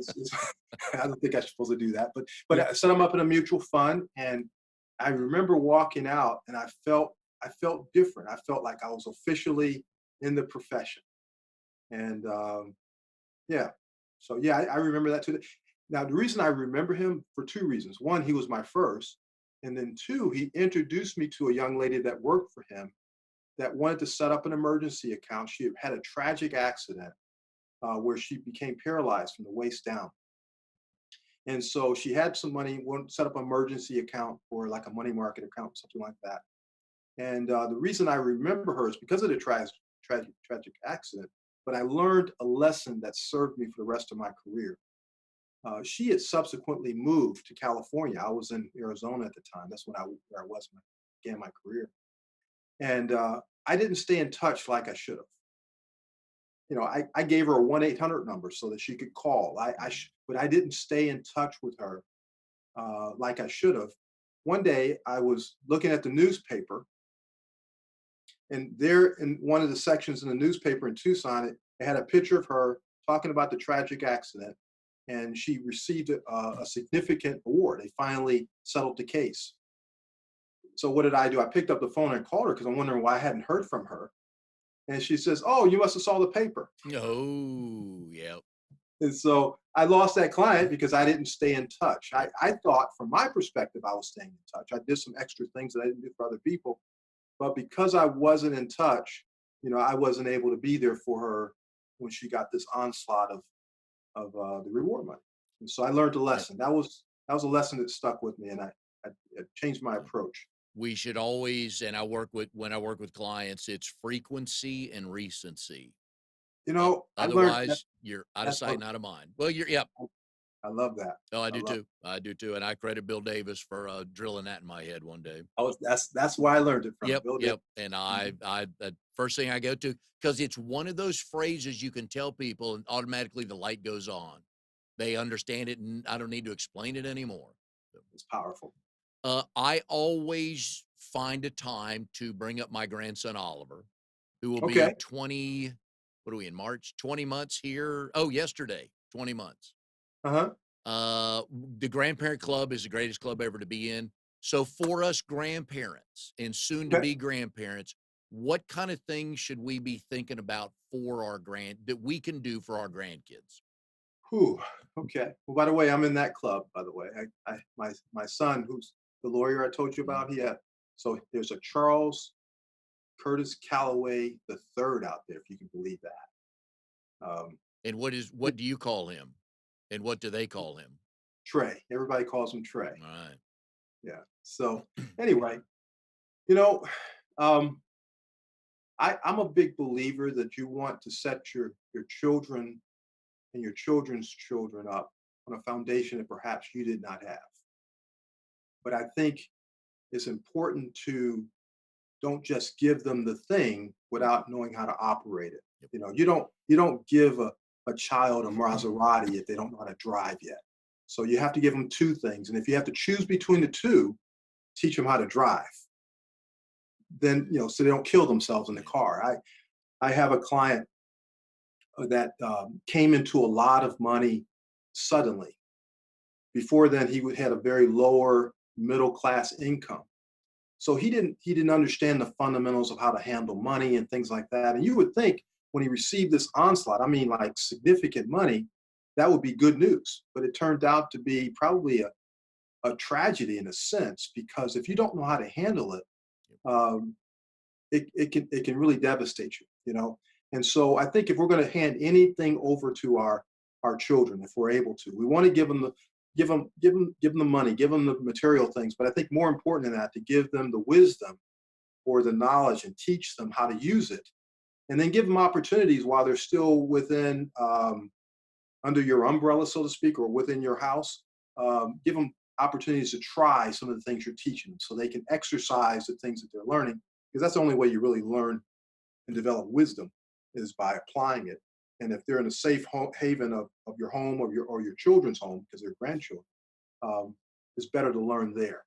I don't think I'm supposed to do that. But I set them up in a mutual fund, and I remember walking out, and I felt different. I felt like I was officially in the profession, and yeah. So yeah, I remember that too. Now the reason I remember him for two reasons: one, he was my first, and then two, he introduced me to a young lady that worked for him that wanted to set up an emergency account. She had had a tragic accident where she became paralyzed from the waist down. And so she had some money, wanted to set up an emergency account for like a money market account, something like that. And the reason I remember her is because of the tragic accident. But I learned a lesson that served me for the rest of my career. She had subsequently moved to California. I was in Arizona at the time. That's where I was when I began my career. And I didn't stay in touch like I should have. I gave her a 1-800 number so that she could call. But I didn't stay in touch with her like I should have. One day I was looking at the newspaper, and there in one of the sections in the newspaper in Tucson, it had a picture of her talking about the tragic accident, and she received a significant award. They finally settled the case. So what did I do? I picked up the phone and called her because I'm wondering why I hadn't heard from her. And she says, "Oh, you must have saw the paper." Oh, yeah. And so I lost that client because I didn't stay in touch. I thought, from my perspective, I was staying in touch. I did some extra things that I didn't do for other people. But because I wasn't in touch, I wasn't able to be there for her when she got this onslaught of the reward money. And so I learned a Yep. lesson. That was a lesson that stuck with me, and I it changed my approach. We should always, and when I work with clients, it's frequency and recency. I learned that. Otherwise, you're out of That's sight, what not of mind. Well, yep. I love that. Oh, I I do love. too. I do too. And I credit Bill Davis for drilling that in my head one day. That's where I learned it from. Yep, Build it. yep. And Mhm. the first thing I go to, because it's one of those phrases you can tell people and automatically the light goes on. They understand it, and I don't need to explain it anymore. It's powerful. I always find a time to bring up my grandson Oliver, who will be Okay. 20. What are we in March? 20 months here. Oh, yesterday, 20 months. Uh-huh. The grandparent club is the greatest club ever to be in. So for us grandparents and soon to Okay. be grandparents, what kind of things should we be thinking about for that we can do for our grandkids? Whew. Okay. Well, by the way, I'm in that club, by the way. My son, who's the lawyer I told you Mhm. about, so there's a Charles Curtis Calloway the third out there, if you can believe that. Um, And what do you call him? And what do they call him? Trey. Everybody calls him Trey. All right. Yeah. So anyway, you know, um, I'm a big believer that you want to set your children and your children's children up on a foundation that perhaps you did not have. But I think it's important to don't just give them the thing without knowing how to operate it. Yep. You don't give a child a Maserati if they don't know how to drive yet. So you have to give them two things. And if you have to choose between the two, teach them how to drive. Then, so they don't kill themselves in the car. I have a client that came into a lot of money suddenly. Before then, had a very lower middle class income. So he didn't understand the fundamentals of how to handle money and things like that. And you would think when he received this onslaught, I mean, like significant money, that would be good news. But it turned out to be probably a tragedy in a sense, because if you don't know how to handle it, um, it can really devastate you. And so I think if we're going to hand anything over to our children, if we're able to, we want to give them the money, give them the material things. But I think more important than that, to give them the wisdom or the knowledge and teach them how to use it, and then give them opportunities while they're still within under your umbrella, so to speak, or within your house. Give them opportunities to try some of the things you're teaching them, so they can exercise the things that they're learning, because that's the only way you really learn and develop wisdom, is by applying it. And if they're in a safe haven of your home, or your children's home, because they're grandchildren, um, it's better to learn there.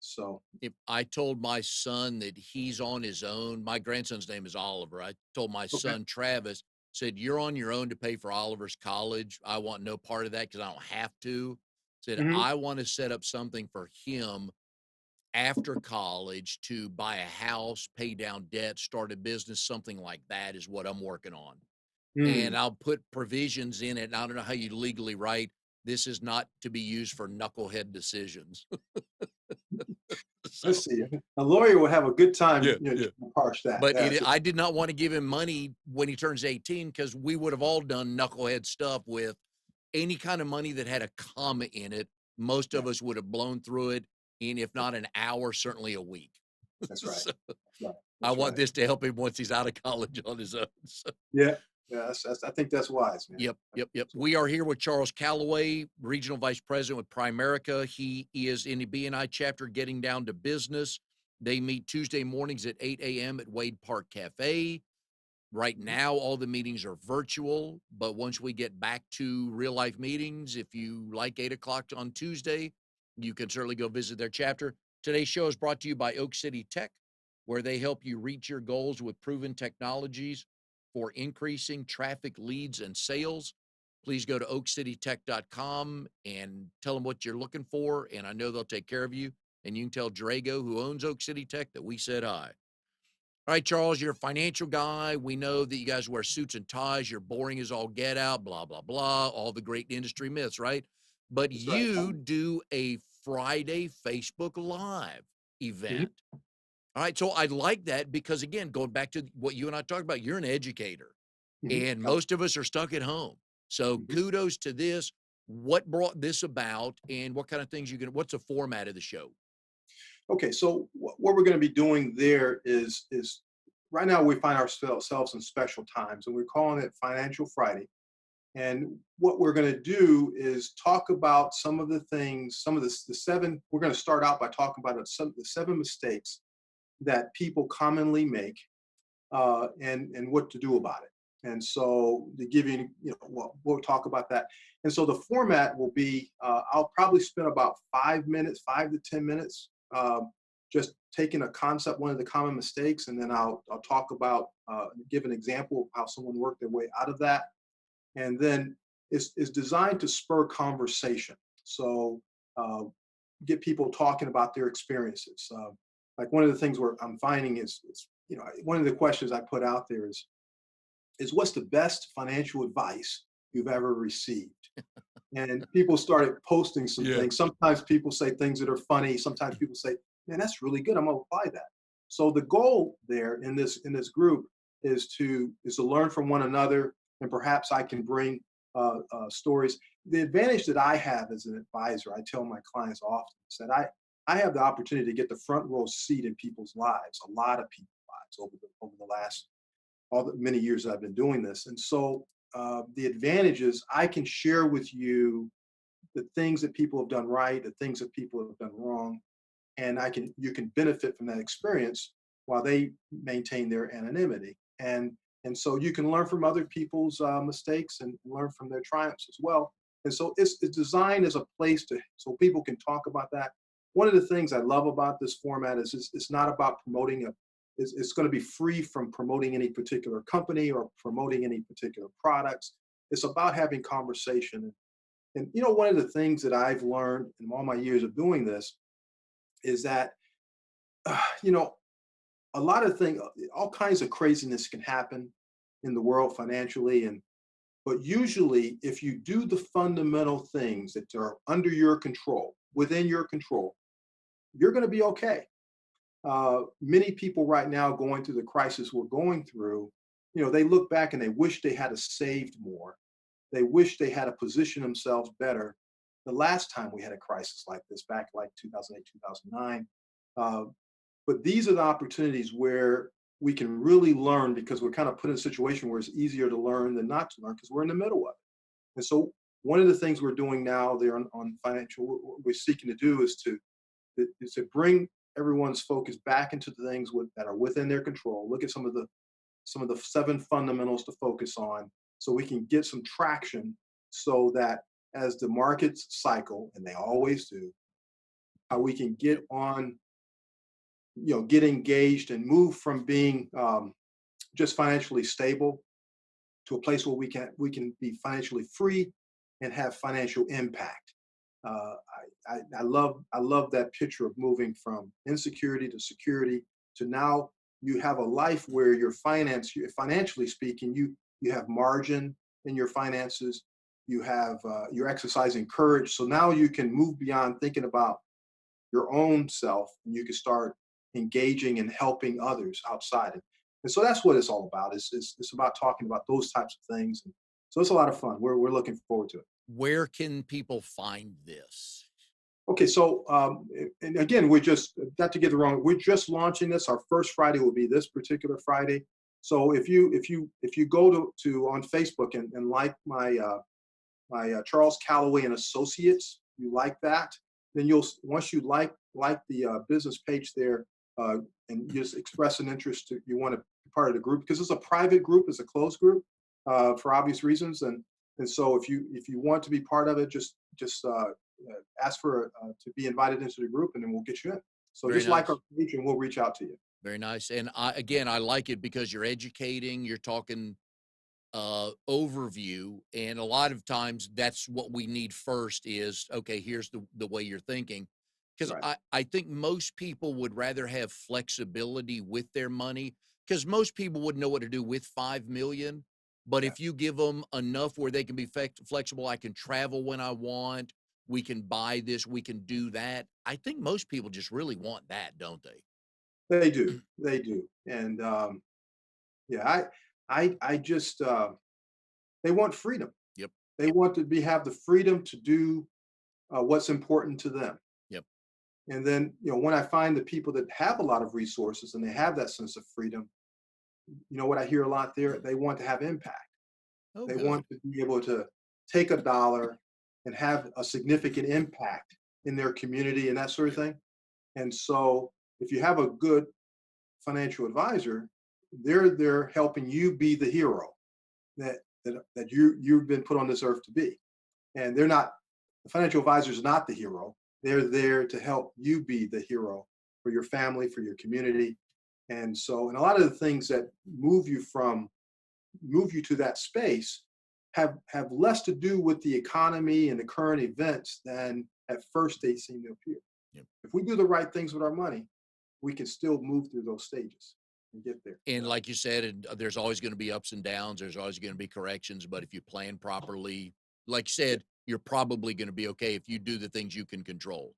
So, If I told my son that he's on his own, my grandson's name is Oliver. I told my okay. son Travis, said, "You're on your own to pay for Oliver's college. I want no part of that because I don't have to." Said, Hmm. "I want to set up something for him after college to buy a house, pay down debt, start a business, something like that is what I'm working on. And Mm. I'll put provisions in it. And I don't know how you legally write. This is not to be used for knucklehead decisions." Let's So, see. A lawyer would have a good time, yeah, yeah. trying to parse that. But That's I did not want to give him money when he turns 18 because we would have all done knucklehead stuff with any kind of money that had a comma in it, most Yeah, of us would have blown through it in, if not an hour, certainly a week. that's right. So Right. I That's want right. this to help him once he's out of college on his own. So, Yeah. Yeah. I think that's wise, man. yep, I yep, think yep. that's We are wise. here with Charles Calloway, Regional Vice President with Primerica. He is in the BNI chapter getting down to business. They meet Tuesday mornings at 8 a.m. at Wade Park Cafe. Right Mhm. now, all the meetings are virtual, but once we get back to real life meetings, if you like 8 o'clock on Tuesday, you can certainly go visit their chapter. Today's show is brought to you by Oak City Tech, where they help you reach your goals with proven technologies for increasing traffic, leads, and sales. Please go to oakcitytech.com and tell them what you're looking for, and I know they'll take care of you. And you can tell Drago, who owns Oak City Tech, that we said hi. All right, Charles, you're a financial guy. We know that you guys wear suits and ties. You're boring as all get out, blah, blah, blah, all the great industry myths, right? But That's right. you do a Friday Facebook Live Mhm. event. All right. So I like that because, again, going back to what you and I talked about, you're an educator Mhm. and Yep. most of us are stuck at home. So Mhm. kudos to this. What brought this about and what kind of things what's the format of the show? Okay, so what we're going to be doing there is right now we find ourselves in special times, and we're calling it Financial Friday. And what we're going to do is talk about some of the things, some of the seven. We're going to start out by talking about some of the seven mistakes that people commonly make, and what to do about it. And so to give you, we'll talk about that. And so the format will be, I'll probably spend about 5 minutes, 5 to 10 minutes, just taking a concept, one of the common mistakes, and then I'll talk about, give an example of how someone worked their way out of that. And then it's designed to spur conversation. So uh, get people talking about their experiences. Like one of the things where I'm finding is one of the questions I put out there is what's the best financial advice you've ever received? And people started posting some Yeah. things. Sometimes people say things that are funny. Sometimes people say, "Man, that's really good. I'm gonna apply that." So the goal there in this group is to learn from one another, and perhaps I can bring stories. The advantage that I have as an advisor, I tell my clients often, is that I have the opportunity to get the front row seat in people's lives, a lot of people's lives over the last all the many years that I've been doing this. And so the advantage is I can share with you the things that people have done right, the things that people have done wrong, and you can benefit from that experience while they maintain their anonymity. And so you can learn from other people's mistakes and learn from their triumphs as well. And so it's designed as a place to so people can talk about that. One of the things I love about this format is it's not about promoting it's going to be free from promoting any particular company or promoting any particular products. It's about having conversation. And one of the things that I've learned in all my years of doing this is that uh, you know a lot of things, all kinds of craziness can happen in the world financially, and but usually if you do the fundamental things that are under your control, within your control, you're going to be okay. Many people right now going through the crisis we're going through, they look back and they wish they had saved more. They wish they had to position themselves better. The last time we had a crisis like this, back like 2008, 2009. Uh, but these are the opportunities where we can really learn because we're kind of put in a situation where it's easier to learn than not to learn because we're in the middle of it. And so one of the things we're doing now there on financial, what we're seeking to do is to bring everyone's focus back into the things that are within their control. Look at some of the seven fundamentals to focus on, so we can get some traction, so that as the markets cycle, and they always do, how we can get engaged and move from being just financially stable to a place where we can be financially free and have financial impact. Uh, I love that picture of moving from insecurity to security to now you have a life where financially speaking, you have margin in your finances. You're exercising courage. So now you can move beyond thinking about your own self, and you can start engaging and helping others outside. And so that's what it's all about. It's about talking about those types of things. And so it's a lot of fun. We're looking forward to it. Where can people find this? Okay, so and again, we're just not to get it wrong. We're just launching this. Our first Friday will be this particular Friday. So if you go to on Facebook and like my Charles Callaway and Associates, you like that, then you'll once you like the business page there, and you just express an interest you want to be part of the group because it's a private group, it's a closed group for obvious reasons, and so if you want to be part of it, just ask for to be invited into the group, and then we'll get you in. So Very just like our nice. page, and we'll reach out to you. Very nice. And I like it because you're educating, you're talking overview, and a lot of times that's what we need first is, okay, here's the way you're thinking. Because Right. I think most people would rather have flexibility with their money because most people wouldn't know what to do with 5 million. But if Yes. you give them enough where they can be flexible, I can travel when I want, we can buy this, we can do that. I think most people just really want that, don't they? They do. They do. And yeah, I just they want freedom. Yep. They want to be have the freedom to do what's important to them. Yep. And then, when I find the people that have a lot of resources and they have that sense of freedom, what I hear a lot there, they want to have impact. Oh, They good. want to be able to take a dollar and have a significant impact in their community and that sort of thing. And so, if you have a good financial advisor, they're helping you be the hero that you've been put on this earth to be. And they're not the financial advisor is not the hero. They're there to help you be the hero for your family, for your community. And a lot of the things that move you to that space have less to do with the economy and the current events than at first they seem to appear. Yep. If we do the right things with our money, we can still move through those stages and get there. And like you said, there's always going to be ups and downs. There's always going to be corrections. But if you plan properly, like you Yeah. said, you're probably going to be okay if you do the things you can control.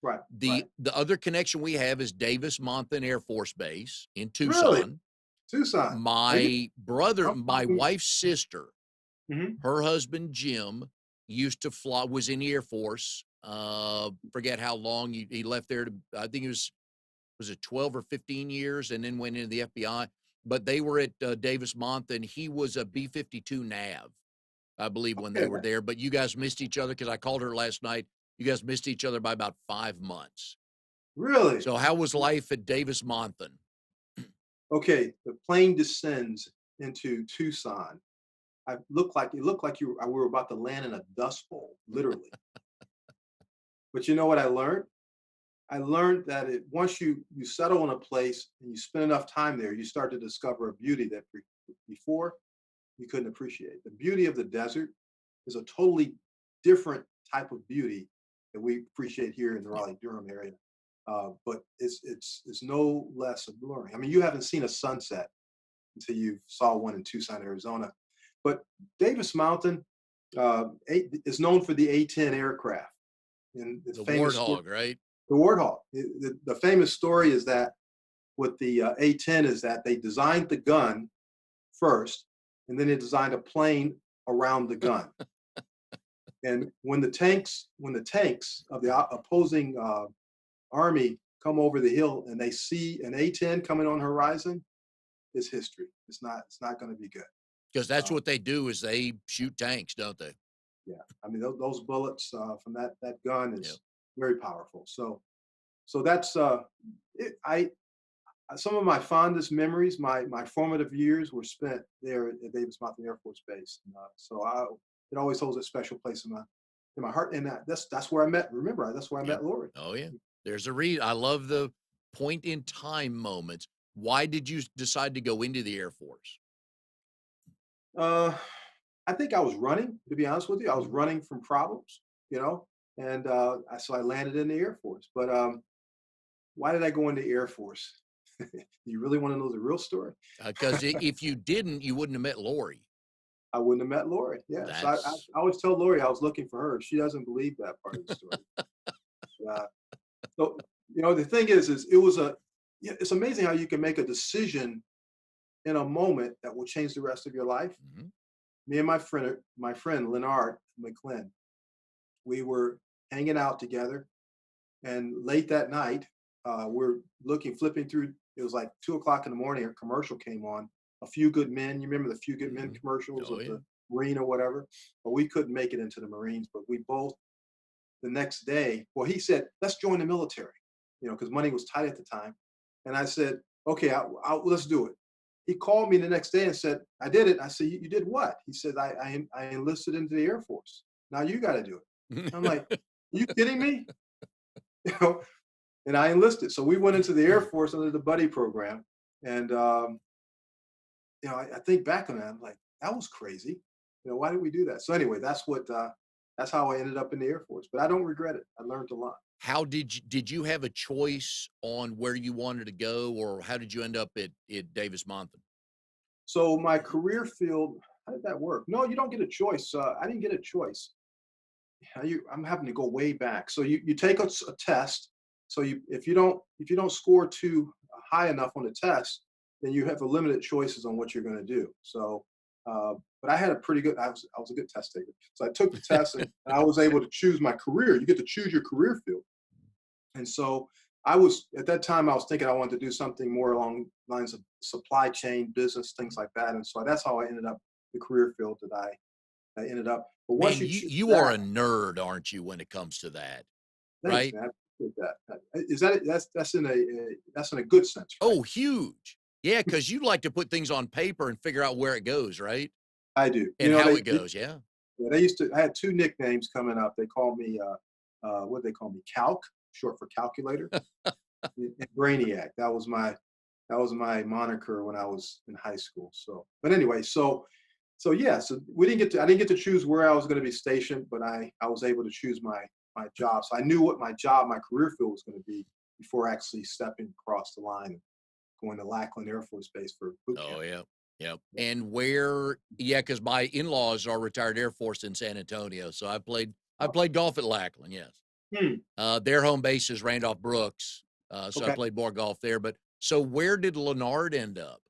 Right, The right. the other connection we have is Davis Monthan Air Force Base in Really? Tucson. Tucson. Are you? My I'm my talking. wife's sister, Mhm. her husband Jim used to fly, was in the Air Force. Forget how long he left there to. I think it was it 12 or 15 years, and then went into the FBI. But they were at Davis Monthan. He was a B-52 Nav, I believe, when they Okay. were there. But you guys missed each other because I called her last night. You guys missed each other by about 5 months. Really? So how was life at Davis Monthan? Okay. The plane descends into Tucson. It looked like we were about to land in a dust bowl, literally. But you know what I learned? I learned that once you settle in a place and you spend enough time there, you start to discover a beauty that before you couldn't appreciate. The beauty of the desert is a totally different type of beauty that we appreciate here in the Yep. Raleigh Durham area. But it's no less alluring. I mean, you haven't seen a sunset until you saw one in Tucson, Arizona. But Davis Mountain is known for the A-10 aircraft, and the The famous story, Warthog, right? the Warthog. The famous story is that with the A-10 is that they designed the gun first, and then they designed a plane around the gun. And when the tanks of the opposing army come over the hill and they see an A-10 coming on the horizon, it's history. It's not going to be good. Because that's Uh, what they do is they shoot tanks, don't they? yeah, I mean those bullets from that gun Yep. is very powerful. So that's it, I some of my fondest memories, my formative years were spent there at Davis Monthan Air Force Base. It always holds a special place in my heart, and that's where I met. Remember, that's where I Yep. met Lori. Oh yeah. There's a reason. I love the point in time moments. Why did you decide to go into the Air Force? Uh, I think I was running. To be honest with you, I was running from problems, and so I landed in the Air Force. But why did I go into the Air Force? Do you really want to know the real story? Because if you didn't, you wouldn't have met Lori. I wouldn't have met Lori. Yeah, so That's I always tell Lori I was looking for her. She doesn't believe that part of the story. Uh, so the thing is yeah, it's amazing how you can make a decision in a moment that will change the rest of your life. mhm. me and my friend Leonard McClin, we were hanging out together, and late that night, we're flipping through. It was like 2 o'clock in the morning. A commercial came on. A Few Good Men. You remember the Few Good Men Mhm. commercials Oh, of yeah. the Marine or whatever? But we couldn't make it into the Marines. But we both the next day. Well, he said, "Let's join the military," because money was tight at the time. And I said, "Okay, let's do it." He called me the next day and said, "I did it." I said, "You did what?" He said, "I enlisted into the Air Force. Now you got to do it." I'm like, "Are you kidding me?" You know, and I enlisted. So we went into the Air Force under the buddy program. And I think back on that, I'm like, that was crazy. Why did we do that? So anyway, that's how I ended up in the Air Force. But I don't regret it. I learned a lot. How did you have a choice on where you wanted to go, or how did you end up at Davis Monthan? So my career field, how did that work? No, you don't get a choice. I didn't get a choice. I'm having to go way back. So you take a test. So if you don't score too high enough on the test, then you have a limited choices on what you're going to do. So, but I had a pretty good. I was a good test taker. So I took the test, and I was able to choose my career. You get to choose your career field. And so I was at that time I was thinking I wanted to do something more along the lines of supply chain business, things like that. And so that's how I ended up the career field that I ended up. But once Man, you you choose you are that, a nerd, aren't you, when it comes to that, thanks, right? man. I appreciate that. Is that's in a good sense, right? Oh, huge. Yeah, because you like to put things on paper and figure out where it goes, right? I do. And how it goes, yeah. Yeah, they used to. I had two nicknames coming up. They called me what they call me, Calc, short for calculator, and Brainiac. That was my moniker when I was in high school. So, but anyway, so yeah, so I didn't get to choose where I was going to be stationed, but I was able to choose my job. So I knew what my career field was going to be before actually stepping across the line and going to Lackland Air Force Base for boot Oh, camp. yeah. Yep. Yeah. And because my in-laws are retired Air Force in San Antonio, so I Oh, played golf at Lackland, yes. hmm, Their home base is Randolph Brooks, so I okay. played more golf there, but so where did Leonard end up?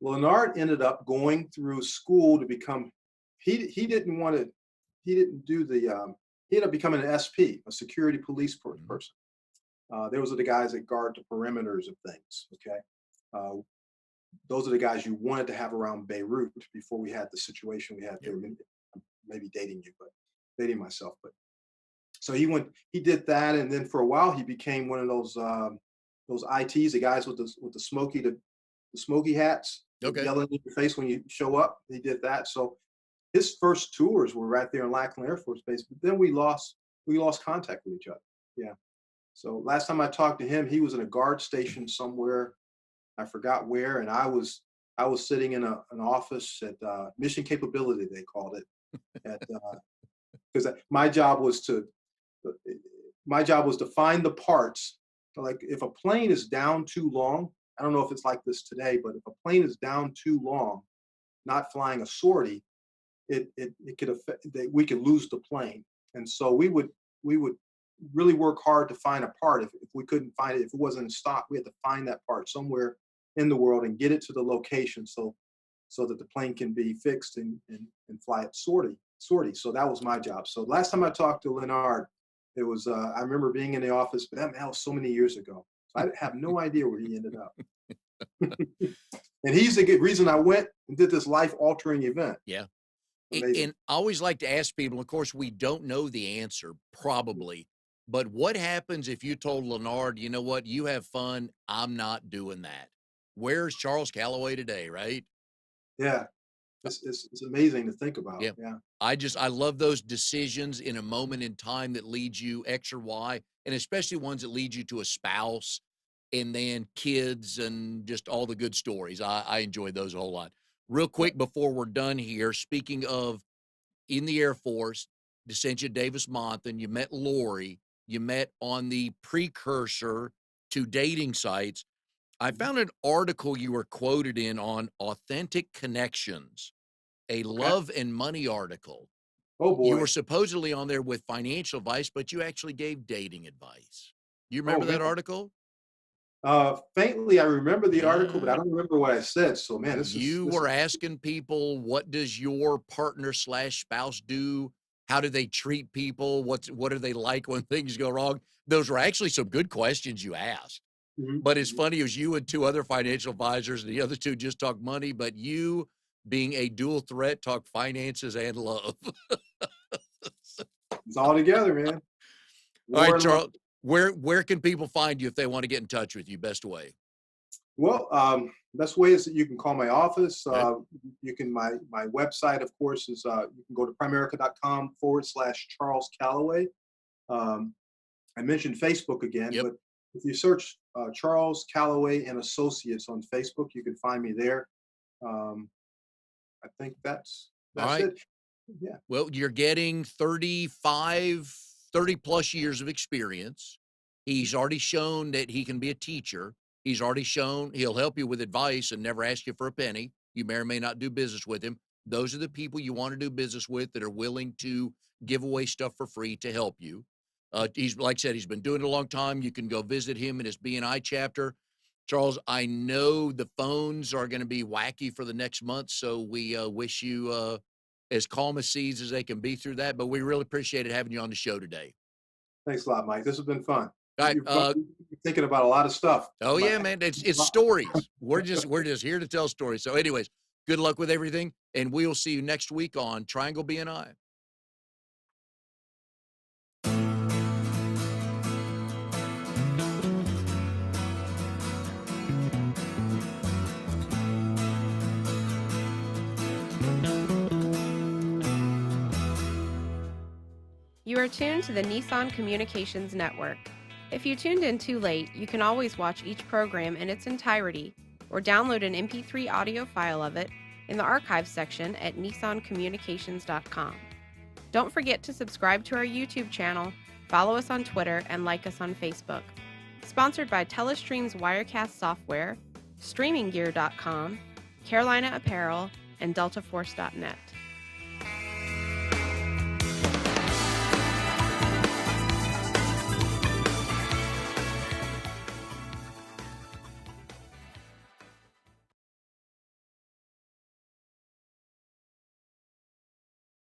Leonard ended up going through school to become. He didn't want to. He didn't do the. He ended up becoming an SP, a security police Mhm. person. Those are the guys that guard the perimeters of things. Okay, uh, those are the guys you wanted to have around Beirut before we had the situation we had Yep. there. Maybe dating you, but dating myself. But so he did that, and then for a while he became one of those ITs, the guys with the smoky hats that Okay. yelling in your face when you show up. He did that. So his first tours were right there in Lackland Air Force Base, but then we lost contact with each other. Yeah. So last time I talked to him, he was in a guard station somewhere. I forgot where, and I was sitting in an office at Mission Capability, they called it, at because my job was to find the parts. Like if a plane is down too long, I don't know if it's like this today, but if a plane is down too long, not flying a sortie, it could affect that we could lose the plane. And so we would really work hard to find a part. If we couldn't find it, if it wasn't in stock, we had to find that part somewhere in the world and get it to the location so that the plane can be fixed and fly at sortie. So that was my job. So last time I talked to Leonard, it was I remember being in the office, but that was so many years ago. So I have no idea where he ended up. And he's the good reason I went and did this life altering event. Yeah. Amazing. And I always like to ask people, of course, we don't know the answer, probably, but what happens if you told Leonard, you know what, you have fun, I'm not doing that? Where's Charles Calloway today, right? Yeah, it's amazing to think about. Yeah. Yeah, I love those decisions in a moment in time that leads you X or Y, and especially ones that lead you to a spouse and then kids and just all the good stories. I enjoy those a whole lot. Real yeah. quick before we're done here, speaking of in the Air Force, Decentia Davis Monthan, you met Lori, you met on the precursor to dating sites. I Mhm. found an article you were quoted in on Authentic Connections, a Okay. love and money article. Oh You were boy. supposedly on there with financial advice, but you actually gave dating advice. You Oh remember man. that article? Faintly, I remember the article, but I Uh, don't remember what I said. So, man, you this were is asking people, what does your partner slash spouse do? How do they treat people? What are they like when things go wrong? Those were actually some good questions you asked. mhm, But it's mhm. funny, as you and two other financial advisors, and the other two just talk money, but you, being a dual threat, talk finances and love. It's all together, man. All right, War and love. Charles, where can people find you if they want to get in touch with you? Best way. Well, best way is that you can call my office. Okay. You can my website, of course, is you can go to primerica.com/Charles Callaway. Um, I mentioned Facebook again, Yep. but if you search Charles Callaway and Associates on Facebook, you can find me there. Um, I think All that's right. it. Yeah. Well, you're getting 35, 30 plus years of experience. He's already shown that he can be a teacher. He's already shown he'll help you with advice and never ask you for a penny. You may or may not do business with him. Those are the people you want to do business with that are willing to give away stuff for free to help you. He's, like I said, he's been doing it a long time. You can go visit him in his BNI chapter. Charles, I know the phones are going to be wacky for the next month, so we wish you as calm as seas as they can be through that. But we really appreciated having you on the show today. Thanks a lot, Mike. This has been fun. All right. You're thinking about a lot of stuff. Oh yeah, man. It's stories. We're just here to tell stories. So, anyways, good luck with everything, and we'll see you next week on Triangle BNI. You are tuned to the Nissan Communications Network. If you tuned in too late, you can always watch each program in its entirety or download an MP3 audio file of it in the archives section at nissancommunications.com. Don't forget to subscribe to our YouTube channel, follow us on Twitter, and like us on Facebook. Sponsored by Telestream's Wirecast software, StreamingGear.com, Carolina Apparel, and DeltaForce.net.